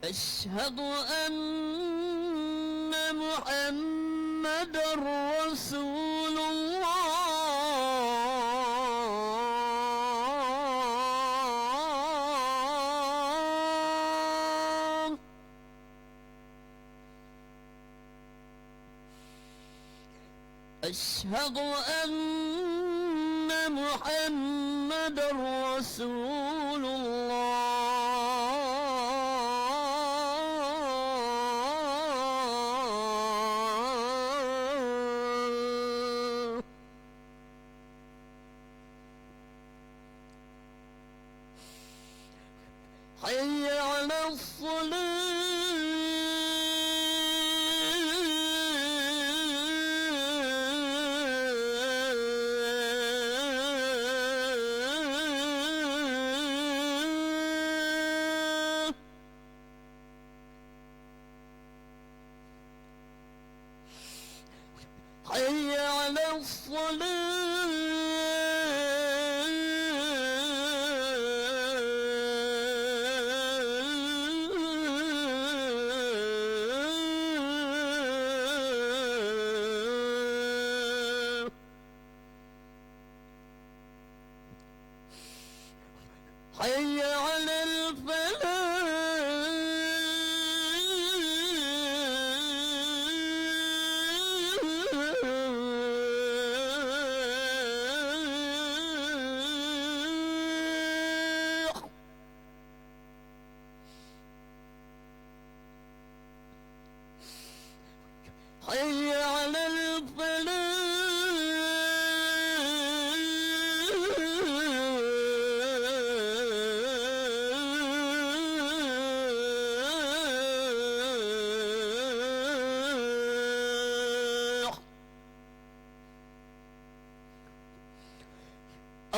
أشهد أن محمدًا رسول الله. أشهد أن محمدًا رسول الله. حي على الصلاة. حي على الصلاة. حي على الفلاح. حي على الفلاح.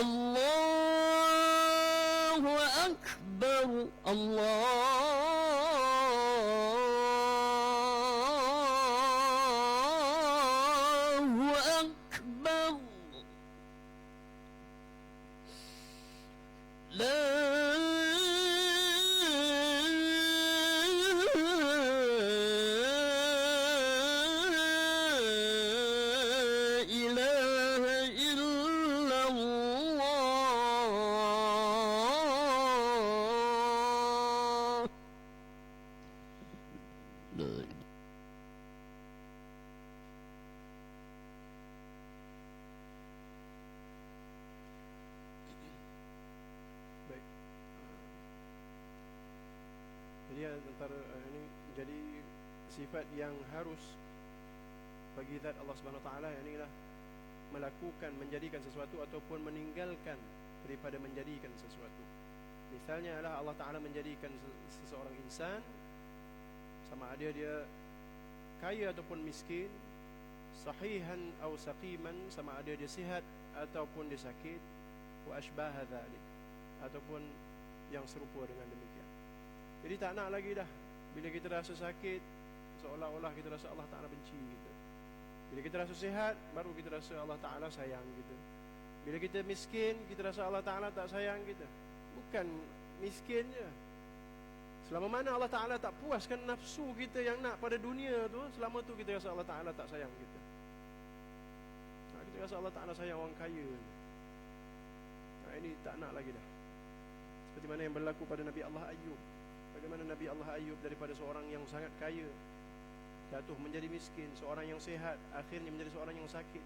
الله أكبر. الله أكبر. لا إله إلا الله. لا Baik. Jadi antara ini jadi sifat yang harus bagi zat Allah Subhanahu Wa Taala, yakni lah melakukan, menjadikan sesuatu ataupun meninggalkan daripada menjadikan sesuatu. Misalnya adalah Allah Taala menjadikan seseorang insan, sama ada dia kaya ataupun miskin, sahihan atau saqiman, sama ada dia sihat ataupun dia sakit, wa ashbaha dzalik, ataupun yang serupa dengan demikian. Jadi tak nak lagi dah bila kita rasa sakit, seolah-olah kita rasa Allah Ta'ala benci kita. Bila kita rasa sihat, baru kita rasa Allah Ta'ala sayang kita. Bila kita miskin, kita rasa Allah Ta'ala tak sayang kita. Bukan miskin je. Selama mana Allah Ta'ala tak puaskan nafsu kita yang nak pada dunia tu, selama tu kita rasa Allah Ta'ala tak sayang kita. Kita rasa Allah Ta'ala sayang orang kaya ni. Ini tak nak lagi dah. Seperti mana yang berlaku pada Nabi Allah Ayyub. Bagaimana Nabi Allah Ayyub daripada seorang yang sangat kaya jatuh menjadi miskin, seorang yang sihat akhirnya menjadi seorang yang sakit,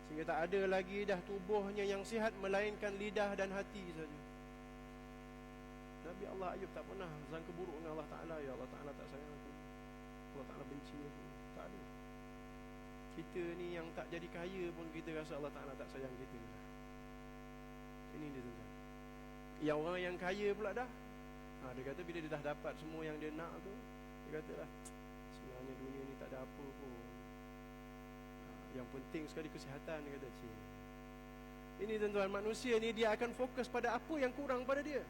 sehingga tak ada lagi dah tubuhnya yang sihat melainkan lidah dan hati saja. Nabi Allah Ayyub tak pernah sangka buruk dengan Allah Ta'ala. Ya Allah Ta'ala tak sayang aku, Allah Ta'ala benci aku. Tak ada. Kita ni yang tak jadi kaya pun kita rasa Allah Ta'ala tak sayang kita. Ini dia tuan-tuan. Yang orang yang kaya pula dah, dia kata bila dia dah dapat semua yang dia nak tu, dia kata lah, sebenarnya dunia ni tak ada apa pun. Yang penting sekali kesihatan, dia kata. Ini tuan-tuan, manusia ni dia akan fokus pada apa yang kurang pada dia.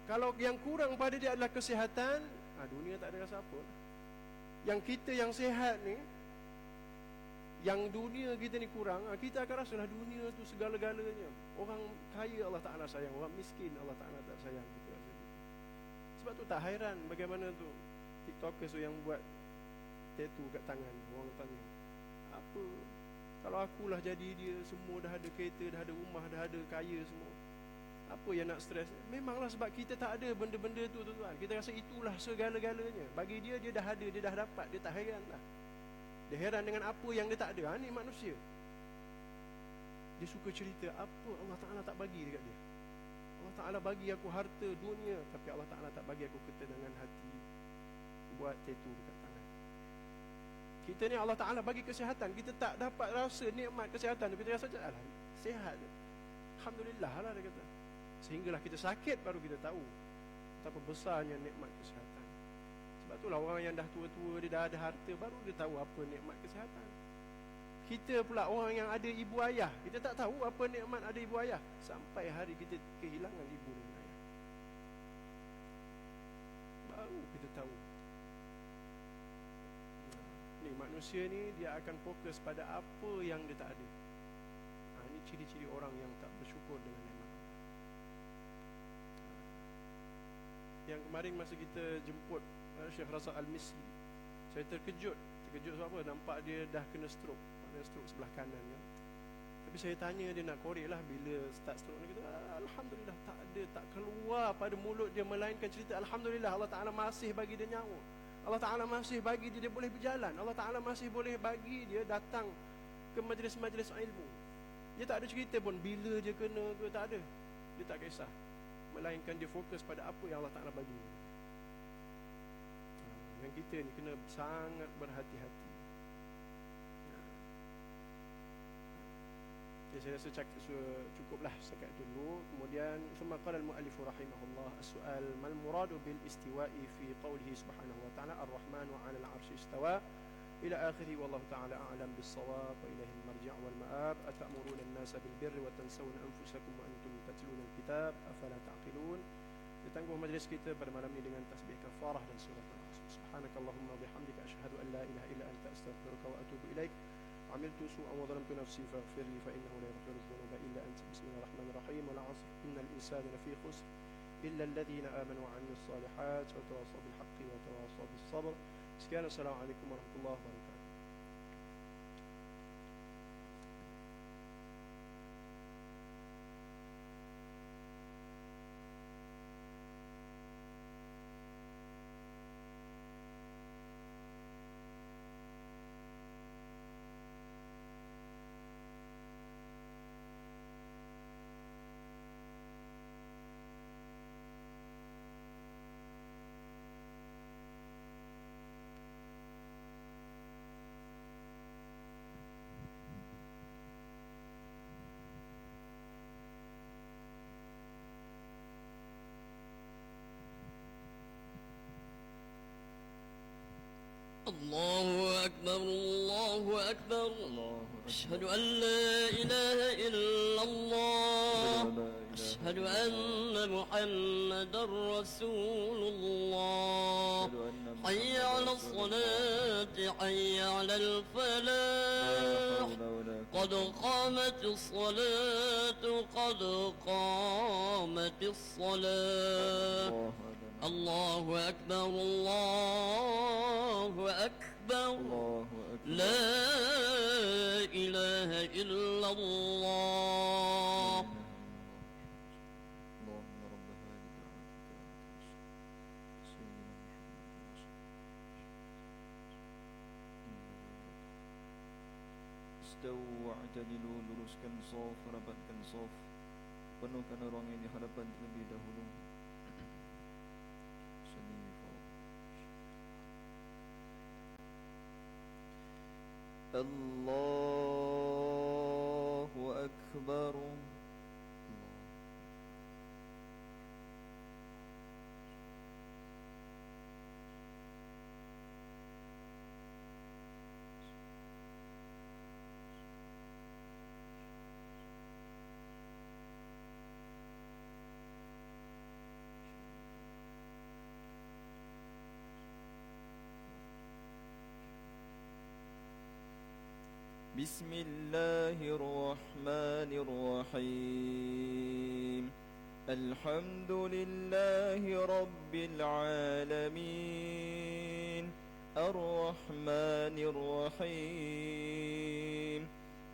Kalau yang kurang pada dia adalah kesihatan, dunia tak ada rasa apa. Yang kita yang sihat ni, yang dunia kita ni kurang, kita akan rasalah dunia tu segala-galanya. Orang kaya Allah Ta'ala sayang, orang miskin Allah Ta'ala tak sayang. Kita rasa gitu. Sebab tu tak hairan bagaimana tu TikTokers tu yang buat tattoo kat tangan. Orang tanya, apa? Kalau akulah jadi dia, semua dah ada kereta, dah ada rumah, dah ada kaya semua, apa yang nak stres? Memanglah sebab kita tak ada benda-benda tu tuan-tuan. Kita rasa itulah segala-galanya. Bagi dia, dia dah ada, dia dah dapat. Dia tak hairan lah. Dia heran dengan apa yang dia tak ada. Ni manusia. Dia suka cerita apa Allah Ta'ala tak bagi dekat dia. Allah Ta'ala bagi aku harta dunia, tapi Allah Ta'ala tak bagi aku ketenangan hati. Buat tattoo dekat tangan. Kita ni Allah Ta'ala bagi kesihatan, kita tak dapat rasa nikmat kesihatan. Kita rasa sihat. Alhamdulillah lah dia kata. Sehinggalah kita sakit baru kita tahu betapa besarnya nikmat kesihatan. Sebab itulah orang yang dah tua-tua, dia dah ada harta, baru dia tahu apa nikmat kesihatan. Kita pula orang yang ada ibu ayah, kita tak tahu apa nikmat ada ibu ayah sampai hari kita kehilangan ibu dan ayah, baru kita tahu. Ni manusia ni dia akan fokus pada apa yang dia tak ada. Ini ciri-ciri orang yang tak bersyukur dengan nikmat. Yang kemarin masa kita jemput Syekh Razak Al-Misri, saya terkejut sebab apa? Nampak dia dah kena stroke sebelah kanan kan. Tapi saya tanya dia nak korek lah bila start stroke ni, kata Alhamdulillah tak ada, tak keluar pada mulut dia melainkan cerita Alhamdulillah, Allah Ta'ala masih bagi dia nyawa, Allah Ta'ala masih bagi dia boleh berjalan, Allah Ta'ala masih boleh bagi dia datang ke majlis-majlis ilmu. Dia tak ada cerita pun bila dia kena ke, tak ada. Dia tak kisah, melainkan dia fokus pada apa yang Allah Ta'ala bagi. yang kita ni kena sangat berhati-hati. Ya, saya rasa cukuplah setakat itu dulu. Kemudian thumma qala al-muallif rahimahullah as-su'al mal muradu bil istiwa'i fi qawlihi subhanahu wa ta'ala ar-rahmanu 'ala al-'arsy istawa ila akhirih wallahu ta'ala a'lam bis-shawab wa ilayhi al-marji' wal ma'ab atamuruna an-nasa bil birri wa tansawna anfusakum wa antum tatluna al-kitab afala ta'qilun. Ditangguh majlis kita pada malam ini dengan tasbih kafarah dan surah al-asr. Subhanakallahumma bihamdika asyhadu an la ilaha illa anta astaghfiruka wa atubu ilaik. عملت سوءا وظلمت نفسي فاغفر لي فإنه لا يغفر الذنوب إلا أنت. بسم الله الرحمن الرحيم. والعصر إن الإنسان لفي خسر إلا الذين آمنوا وعملوا الصالحات وتواصوا بالحق وتواصوا بالصبر. Sekian, assalamualaikum warahmatullahi wabarakatuh. الله أكبر الله أكبر أشهد أن لا إله إلا الله أشهد أن محمدا رسول الله حي على الصلاة حي على الفلاح قد قامت الصلاة قد قامت الصلاة الله أكبر الله أكبر لا إله إلا الله. Istawu wa'tadilu, luruskan shaf, rapatkan shaf, penuhkan ruang ini hadapan terlebih dahulu. Allahu Akbar. بسم الله الرحمن الرحيم الحمد لله رب العالمين الرحمن الرحيم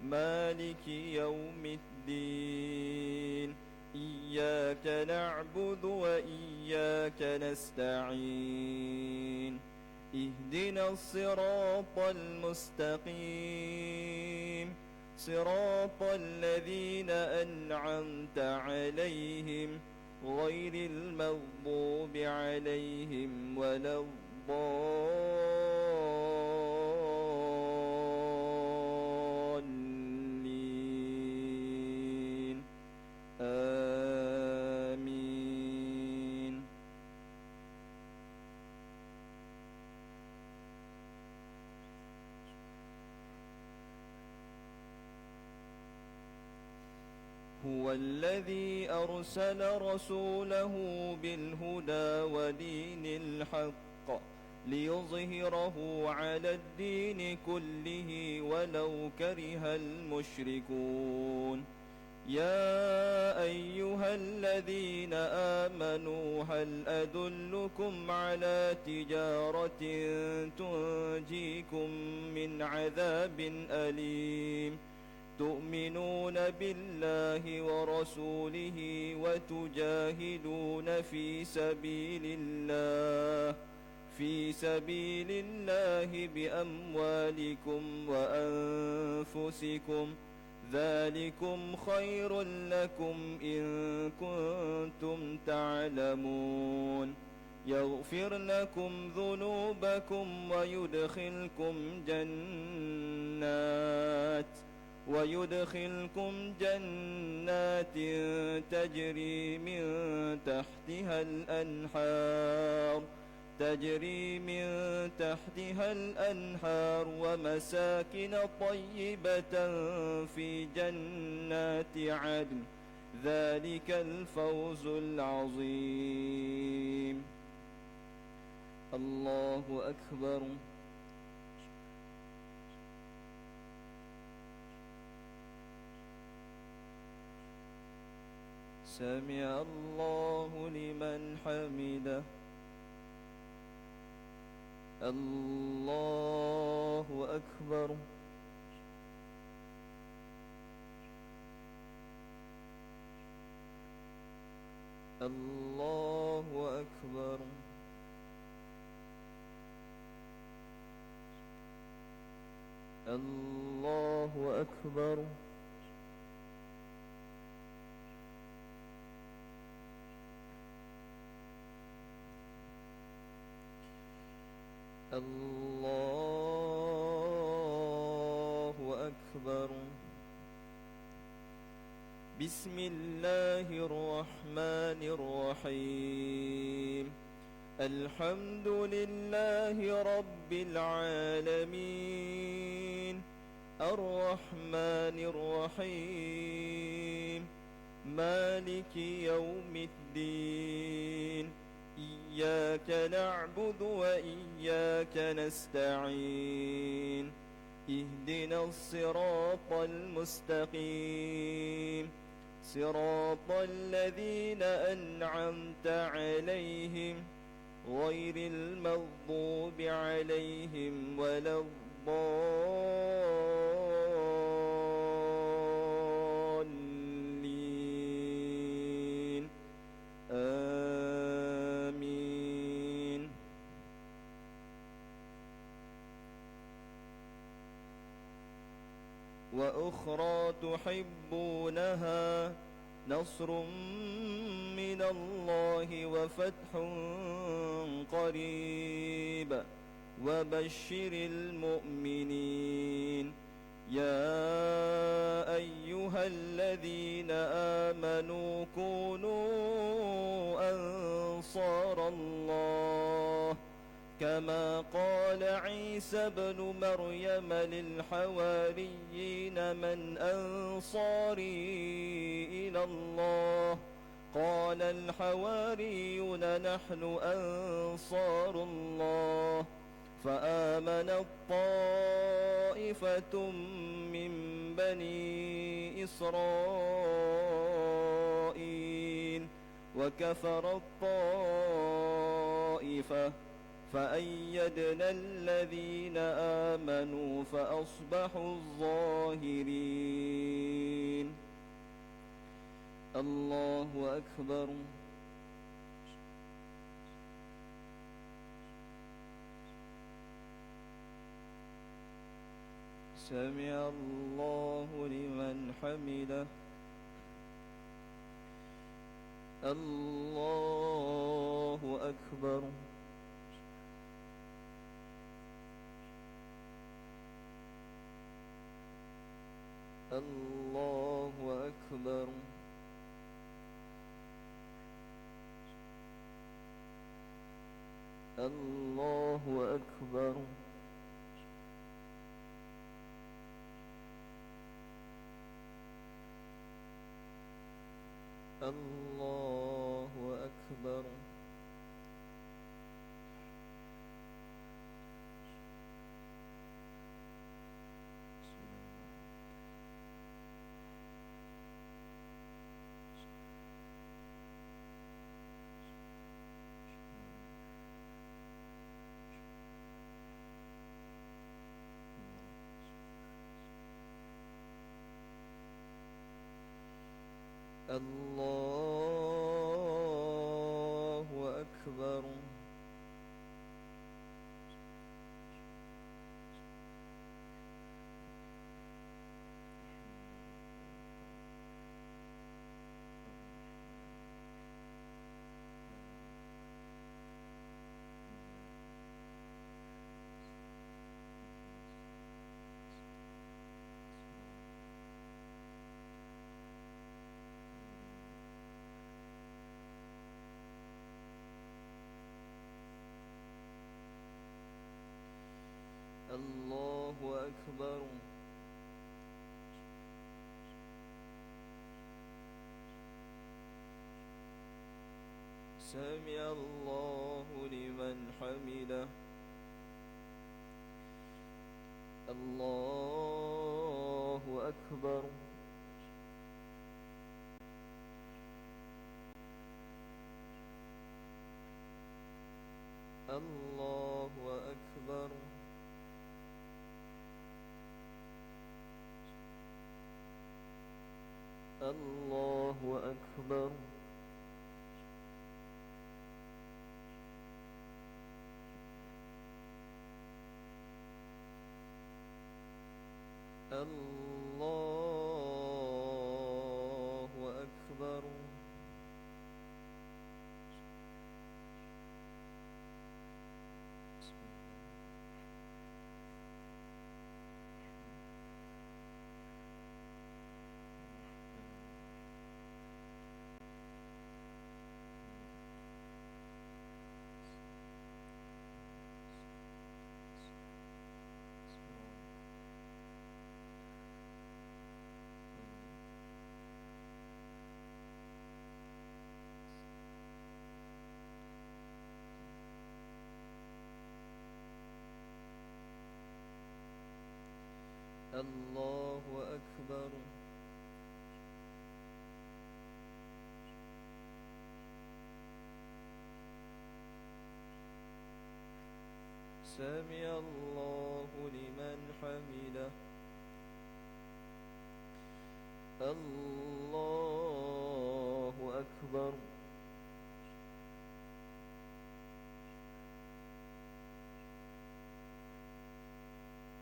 مالك يوم الدين إياك نعبد وإياك نستعين اهدنا الصراط المستقيم صراط الذين أنعمت عليهم غير المغضوب عليهم ولا الضالين آمين. هو الذي أرسل رسوله بالهدى ودين الحق ليظهره على الدين كله ولو كره المشركون. يا أيها الذين آمنوا هل أدلكم على تجارة تنجيكم من عذاب أليم تؤمنون بالله ورسوله وتجاهدون في سبيل الله بأموالكم وأنفسكم ذلكم خير لكم إن كنتم تعلمون. يغفر لكم ذنوبكم ويدخلكم جنات تجري من تحتها الأنهار ومساكن طيبة في جنات عدن ذلك الفوز العظيم. الله أكبر. سمع الله لمن حمده. الله أكبر. الله أكبر. الله أكبر. الله أكبر. بسم الله الرحمن الرحيم. الحمد لله رب العالمين الرحمن الرحيم مالك يوم الدين إياك نعبد وإياك نستعين اهدنا الصراط المستقيم صراط الذين أنعمت عليهم غير المغضوب عليهم ولا الضالين آمين. وأخرى تحبونها نصر من الله وفتح قريب وبشر المؤمنين. يا أيها الذين آمنوا كونوا أنصار الله كما قال عيسى ابن مريم للحواريين من أنصاري إلى الله قال الحواريون نحن أنصار الله فآمنت طائفة من بني إسرائيل وكفرت طائفة فأيدنا الذين آمنوا فأصبحوا الظاهرين. الله أكبر. سمع الله لمن حمده. الله أكبر. الله أكبر. الله أكبر. الله أكبر. الله أكبر. الله أكبر. سمع الله لمن حمده. الله أكبر. الله أكبر. الله أكبر. الله أكبر. الله أكبر. سمع الله لمن حمده. الله أكبر.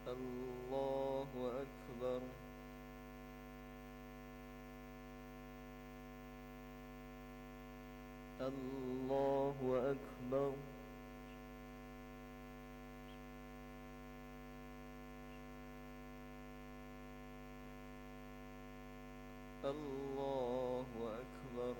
الله أكبر. الله أكبر. الله أكبر.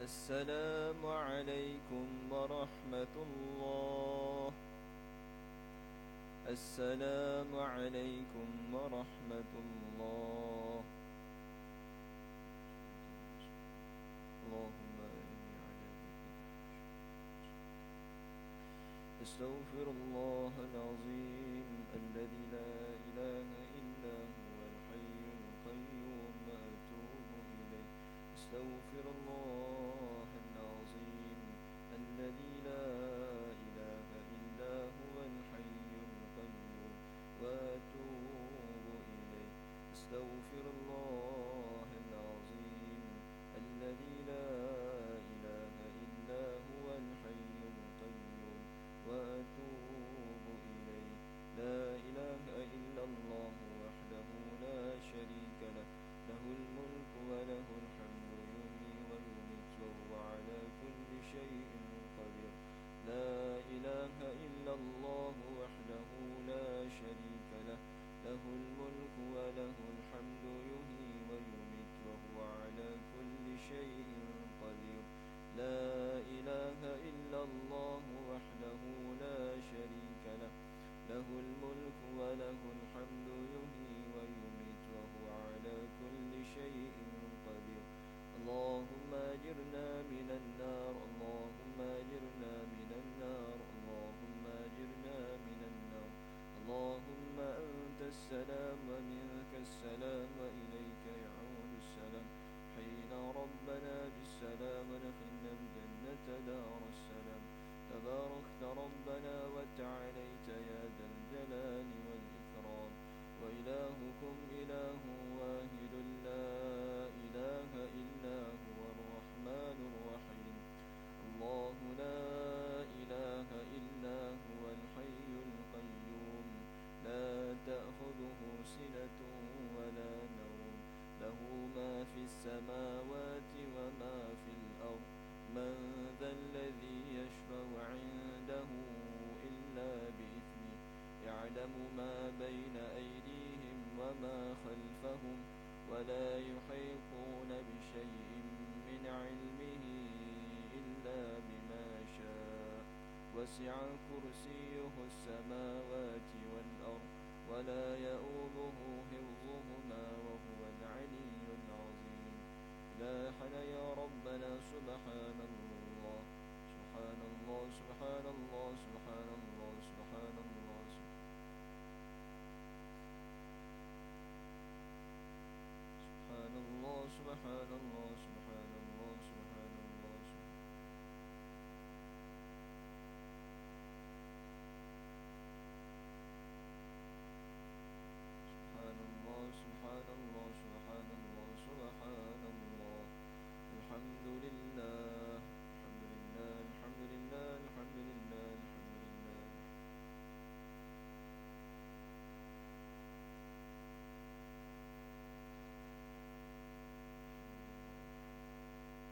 السلام عليكم ورحمة الله. السلام عليكم ورحمة الله. اللهم إني على ذكرك. أستغفر الله العظيم الذي لا إله إلا هو الحي القيوم وأتوب إليه. أستغفر الله العظيم الذي لا إله إلا هو الحي القيوم وأتوب إليه. أستغفر الله العظيم الذي لا إله إلا هو الحي القيوم وأتوب إليه. لا إله إلا الله وحده لا شريك له، له الملك وله الحمد يحيي ويميت وهو على كل شيء قدير. لا إله إلا الله وحده لا شريك له، له الملك وله الحمد يحيي ويميت وهو على كل شيء قدير. لا إله إلا الله وحده لا شريك له، له الملك وله الحمد يحيي ويميت وهو على كل شيء قدير. اللهم أجرنا من النار. اللهم أجرنا من النار. اللهم أجرنا من النار. اللهم أنت السلام ومنك السلام وإليك يعود السلام. حينا ربنا بالسلام ودخلنا الجنة دار السلام. تباركت ربنا وتعاليت يا ذا الجلال يعلم ما بين أيديهم وما خلفهم ولا يحيطون بشيء من علمه إلا بما شاء وسع كرسيه السماوات والأرض ولا يؤوده حفظهما وهو العلي العظيم. إلهنا يا ربنا سبحان الله سبحان الله سبحان الله سبحان الله سبحان الله سبحان الله سبحان الله سبحان الله سبحان الله سبحان الله سبحان الله سبحان الله سبحان الله. الحمد لله الحمد لله الحمد لله الحمد لله الحمد لله.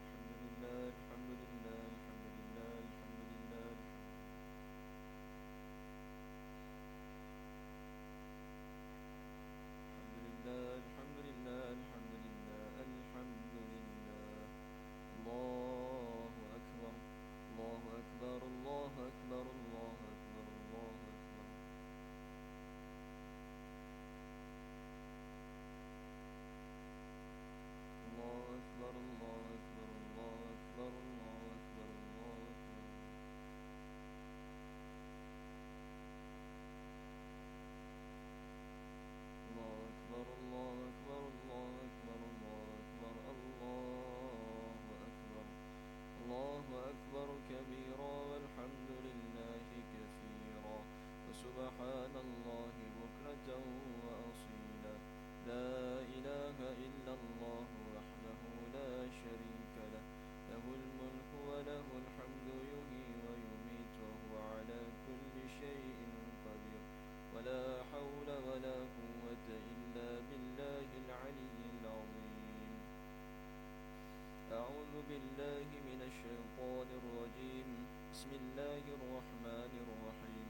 الحمد لله الحمد لله الحمد لله الحمد لله. الحمد لله الحمد لله الحمد لله الحمد لله. الله أكبر الله أكبر الله أكبر الله أكبر الله أكبر. الله أكبر الله أكبر الله أكبر الله أكبر الله أكبر. الله أكبر الله أكبر الله أكبر الله أكبر الله أكبر. الله أكبر كبيرا والحمد لله كثيرا وسبحان الله بكرة وأصيلا. لا إله إلا الله وحده لا شريك له له الملك وله الحمد يحيي ويميت وهو على كل شيء قدير. ولا حول ولا قوة إلا بالله العلي العظيم. أعوذ بالله من الشيطان الرجيم. بسم الله الرحمن الرحيم.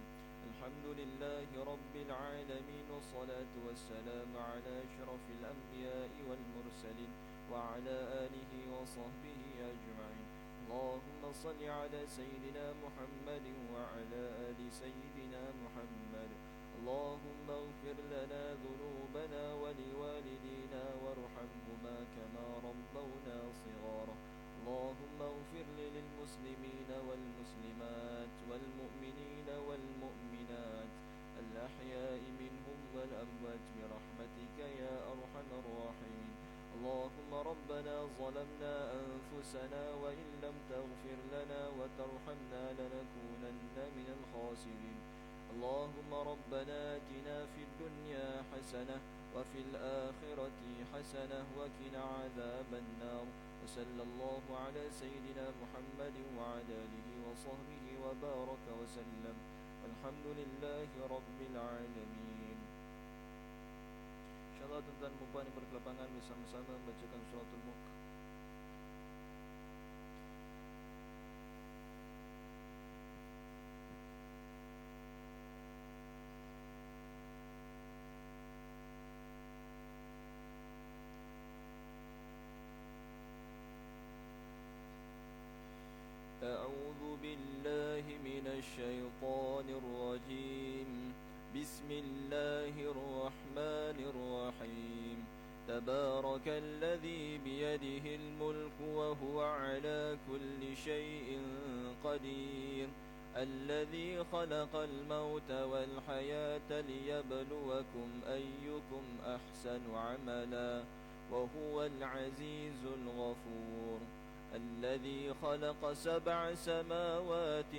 الحمد لله رب العالمين والصلاة والسلام على أشرف الأنبياء والمرسلين وعلى آله وصحبه أجمعين. اللهم صل على سيدنا محمد وعلى آل سيدنا محمد. اللهم اغفر لنا ذنوبنا ولوالدينا وارحمهما كما ربونا صغارا. اللهم اغفر للمسلمين والمسلمات والمؤمنين والمؤمنات الأحياء منهم والأموات برحمتك يا أرحم الراحمين. اللهم ربنا ظلمنا أنفسنا وإن لم تغفر لنا وترحمنا لنكونن من الخاسرين. اللهم ربنا آتنا في الدنيا حسنة وفي الآخرة حسنة وقنا عذاب النار. وصلى الله على سيدنا محمد وعلى آله وصحبه وبارك وسلم والحمد لله رب العالمين. InsyaAllah tuan-tuan dan puan yang berkelapangan bersama-sama membacakan suratul Mulk. أعوذ بالله من الشيطان الرجيم. بسم الله الرحمن الرحيم. تبارك الذي بيده الملك وهو على كل شيء قدير. الذي خلق الموت والحياة ليبلوكم أيكم أحسن عملا وهو العزيز الغفور. الذي خلق 7 سماوات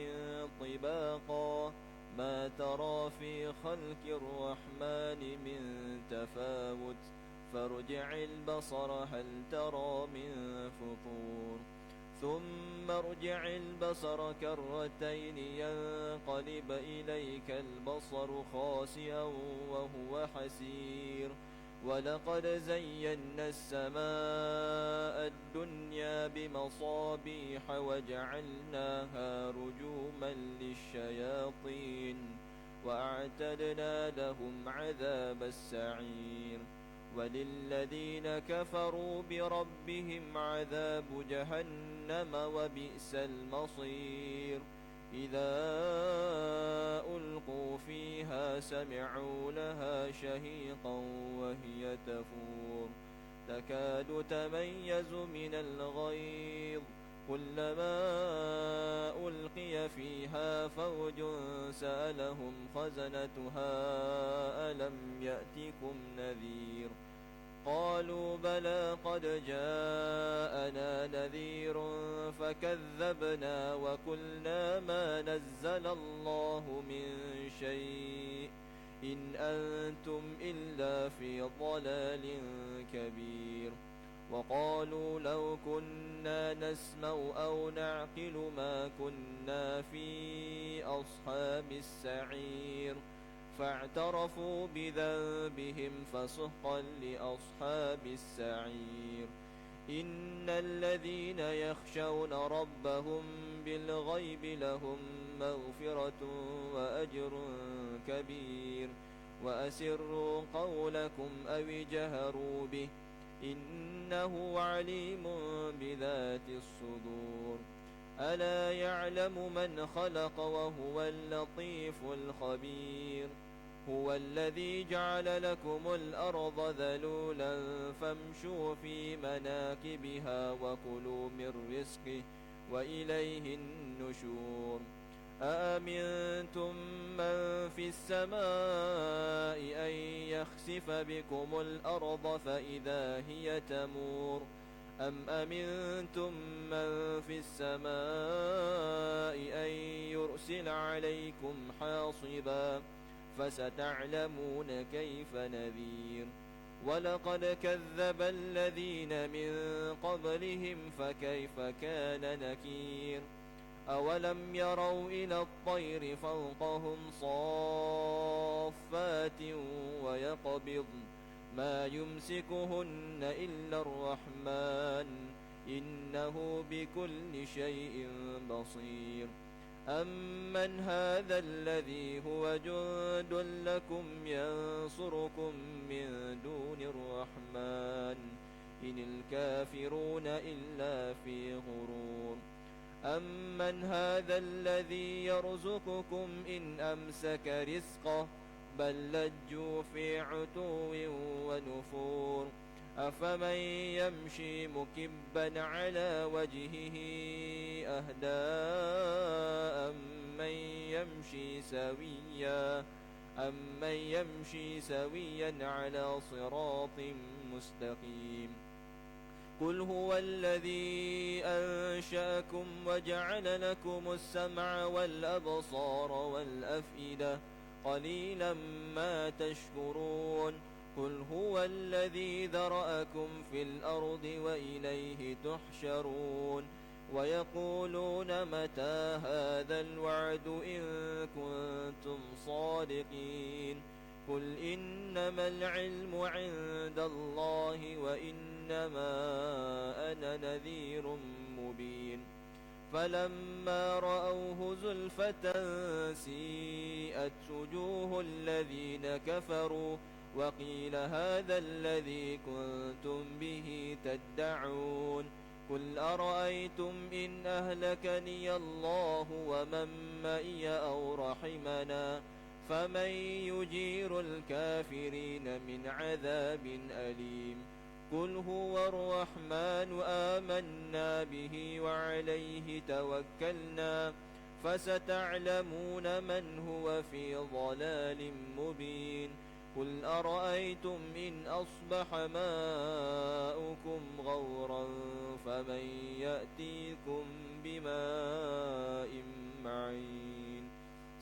طباقا ما ترى في خلق الرحمن من تفاوت فارجع البصر هل ترى من فطور. ثم ارجع البصر كرتين ينقلب إليك البصر خاسئا وهو حسير. ولقد زينا السماء الدنيا بمصابيح وجعلناها رجوما للشياطين وأعتدنا لهم عذاب السعير وللذين كفروا بربهم عذاب جهنم وبئس المصير إذا ألقوا فيها سمعوا لها شهيقا وهي تفور تكاد تميز من الغيظ كلما ألقي فيها فوج سألهم خزنتها ألم يأتكم نذير قالوا بلى قد جاءنا نذير فكذبنا وقلنا ما نزل الله من شيء إن أنتم إلا في ضلال كبير وقالوا لو كنا نسمع أو نعقل ما كنا في أصحاب السعير فاعترفوا بذنبهم فسحقا لأصحاب السعير إن الذين يخشون ربهم بالغيب لهم مغفرة وأجر كبير وأسروا قولكم أو جهروا به إنه عليم بذات الصدور ألا يعلم من خلق وهو اللطيف الخبير هو الذي جعل لكم الأرض ذلولا فامشوا في مناكبها وكلوا من رزقه وإليه النشور أأمنتم من في السماء أن يخسف بكم الأرض فإذا هي تمور أم أمنتم من في السماء أن يرسل عليكم حاصبا فستعلمون كيف نذير ولقد كذب الذين من قبلهم فكيف كان نكير أولم يروا إلى الطير فوقهم صافات ويقبضن ما يمسكهن إلا الرحمن إنه بكل شيء بصير أمن هذا الذي هو جند لكم ينصركم من دون الرحمن إن الكافرون إلا في غرور أمن هذا الذي يرزقكم إن أمسك رزقه بل لجوا في عتو ونفور أفمن يمشي مكبا على وجهه أهدى أمن يمشي سويا على صراط مستقيم قل هو الذي أنشأكم وجعل لكم السمع والأبصار والأفئدة قليلا ما تشكرون قل هو الذي ذرأكم في الأرض وإليه تحشرون ويقولون متى هذا الوعد إن كنتم صادقين قل إنما العلم عند الله وإنما أنا نذير مبين فلما رأوه زلفة سيئت وجوه الذين كفروا وقيل هذا الذي كنتم به تدعون قل أرأيتم إن أهلكني الله ومن معي أو رحمنا فمن يجير الكافرين من عذاب أليم قل هو الرحمن آمنا به وعليه توكلنا فستعلمون من هو في ضلال مبين قل أرأيتم إن أصبح ماؤكم غورا فمن يأتيكم بماء معين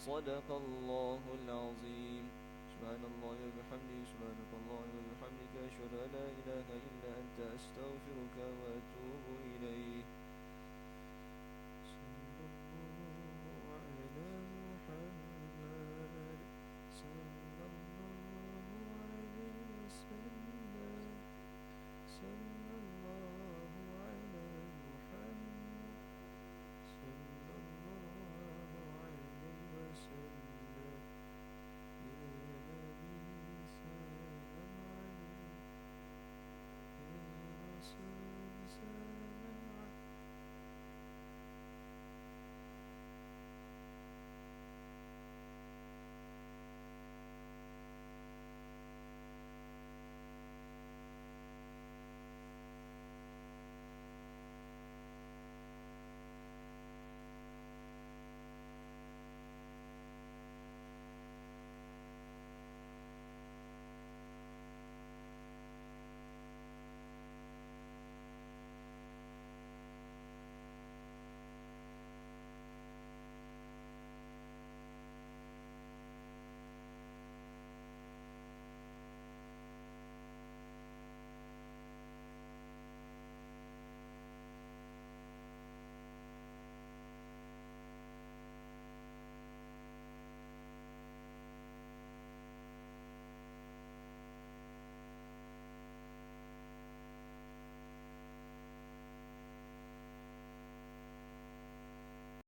صدق الله العظيم سبحان الله وبحمده سبحانك الله وبحمدك أشهد أن لا إله إلا أنت أستغفرك وأتوب إليك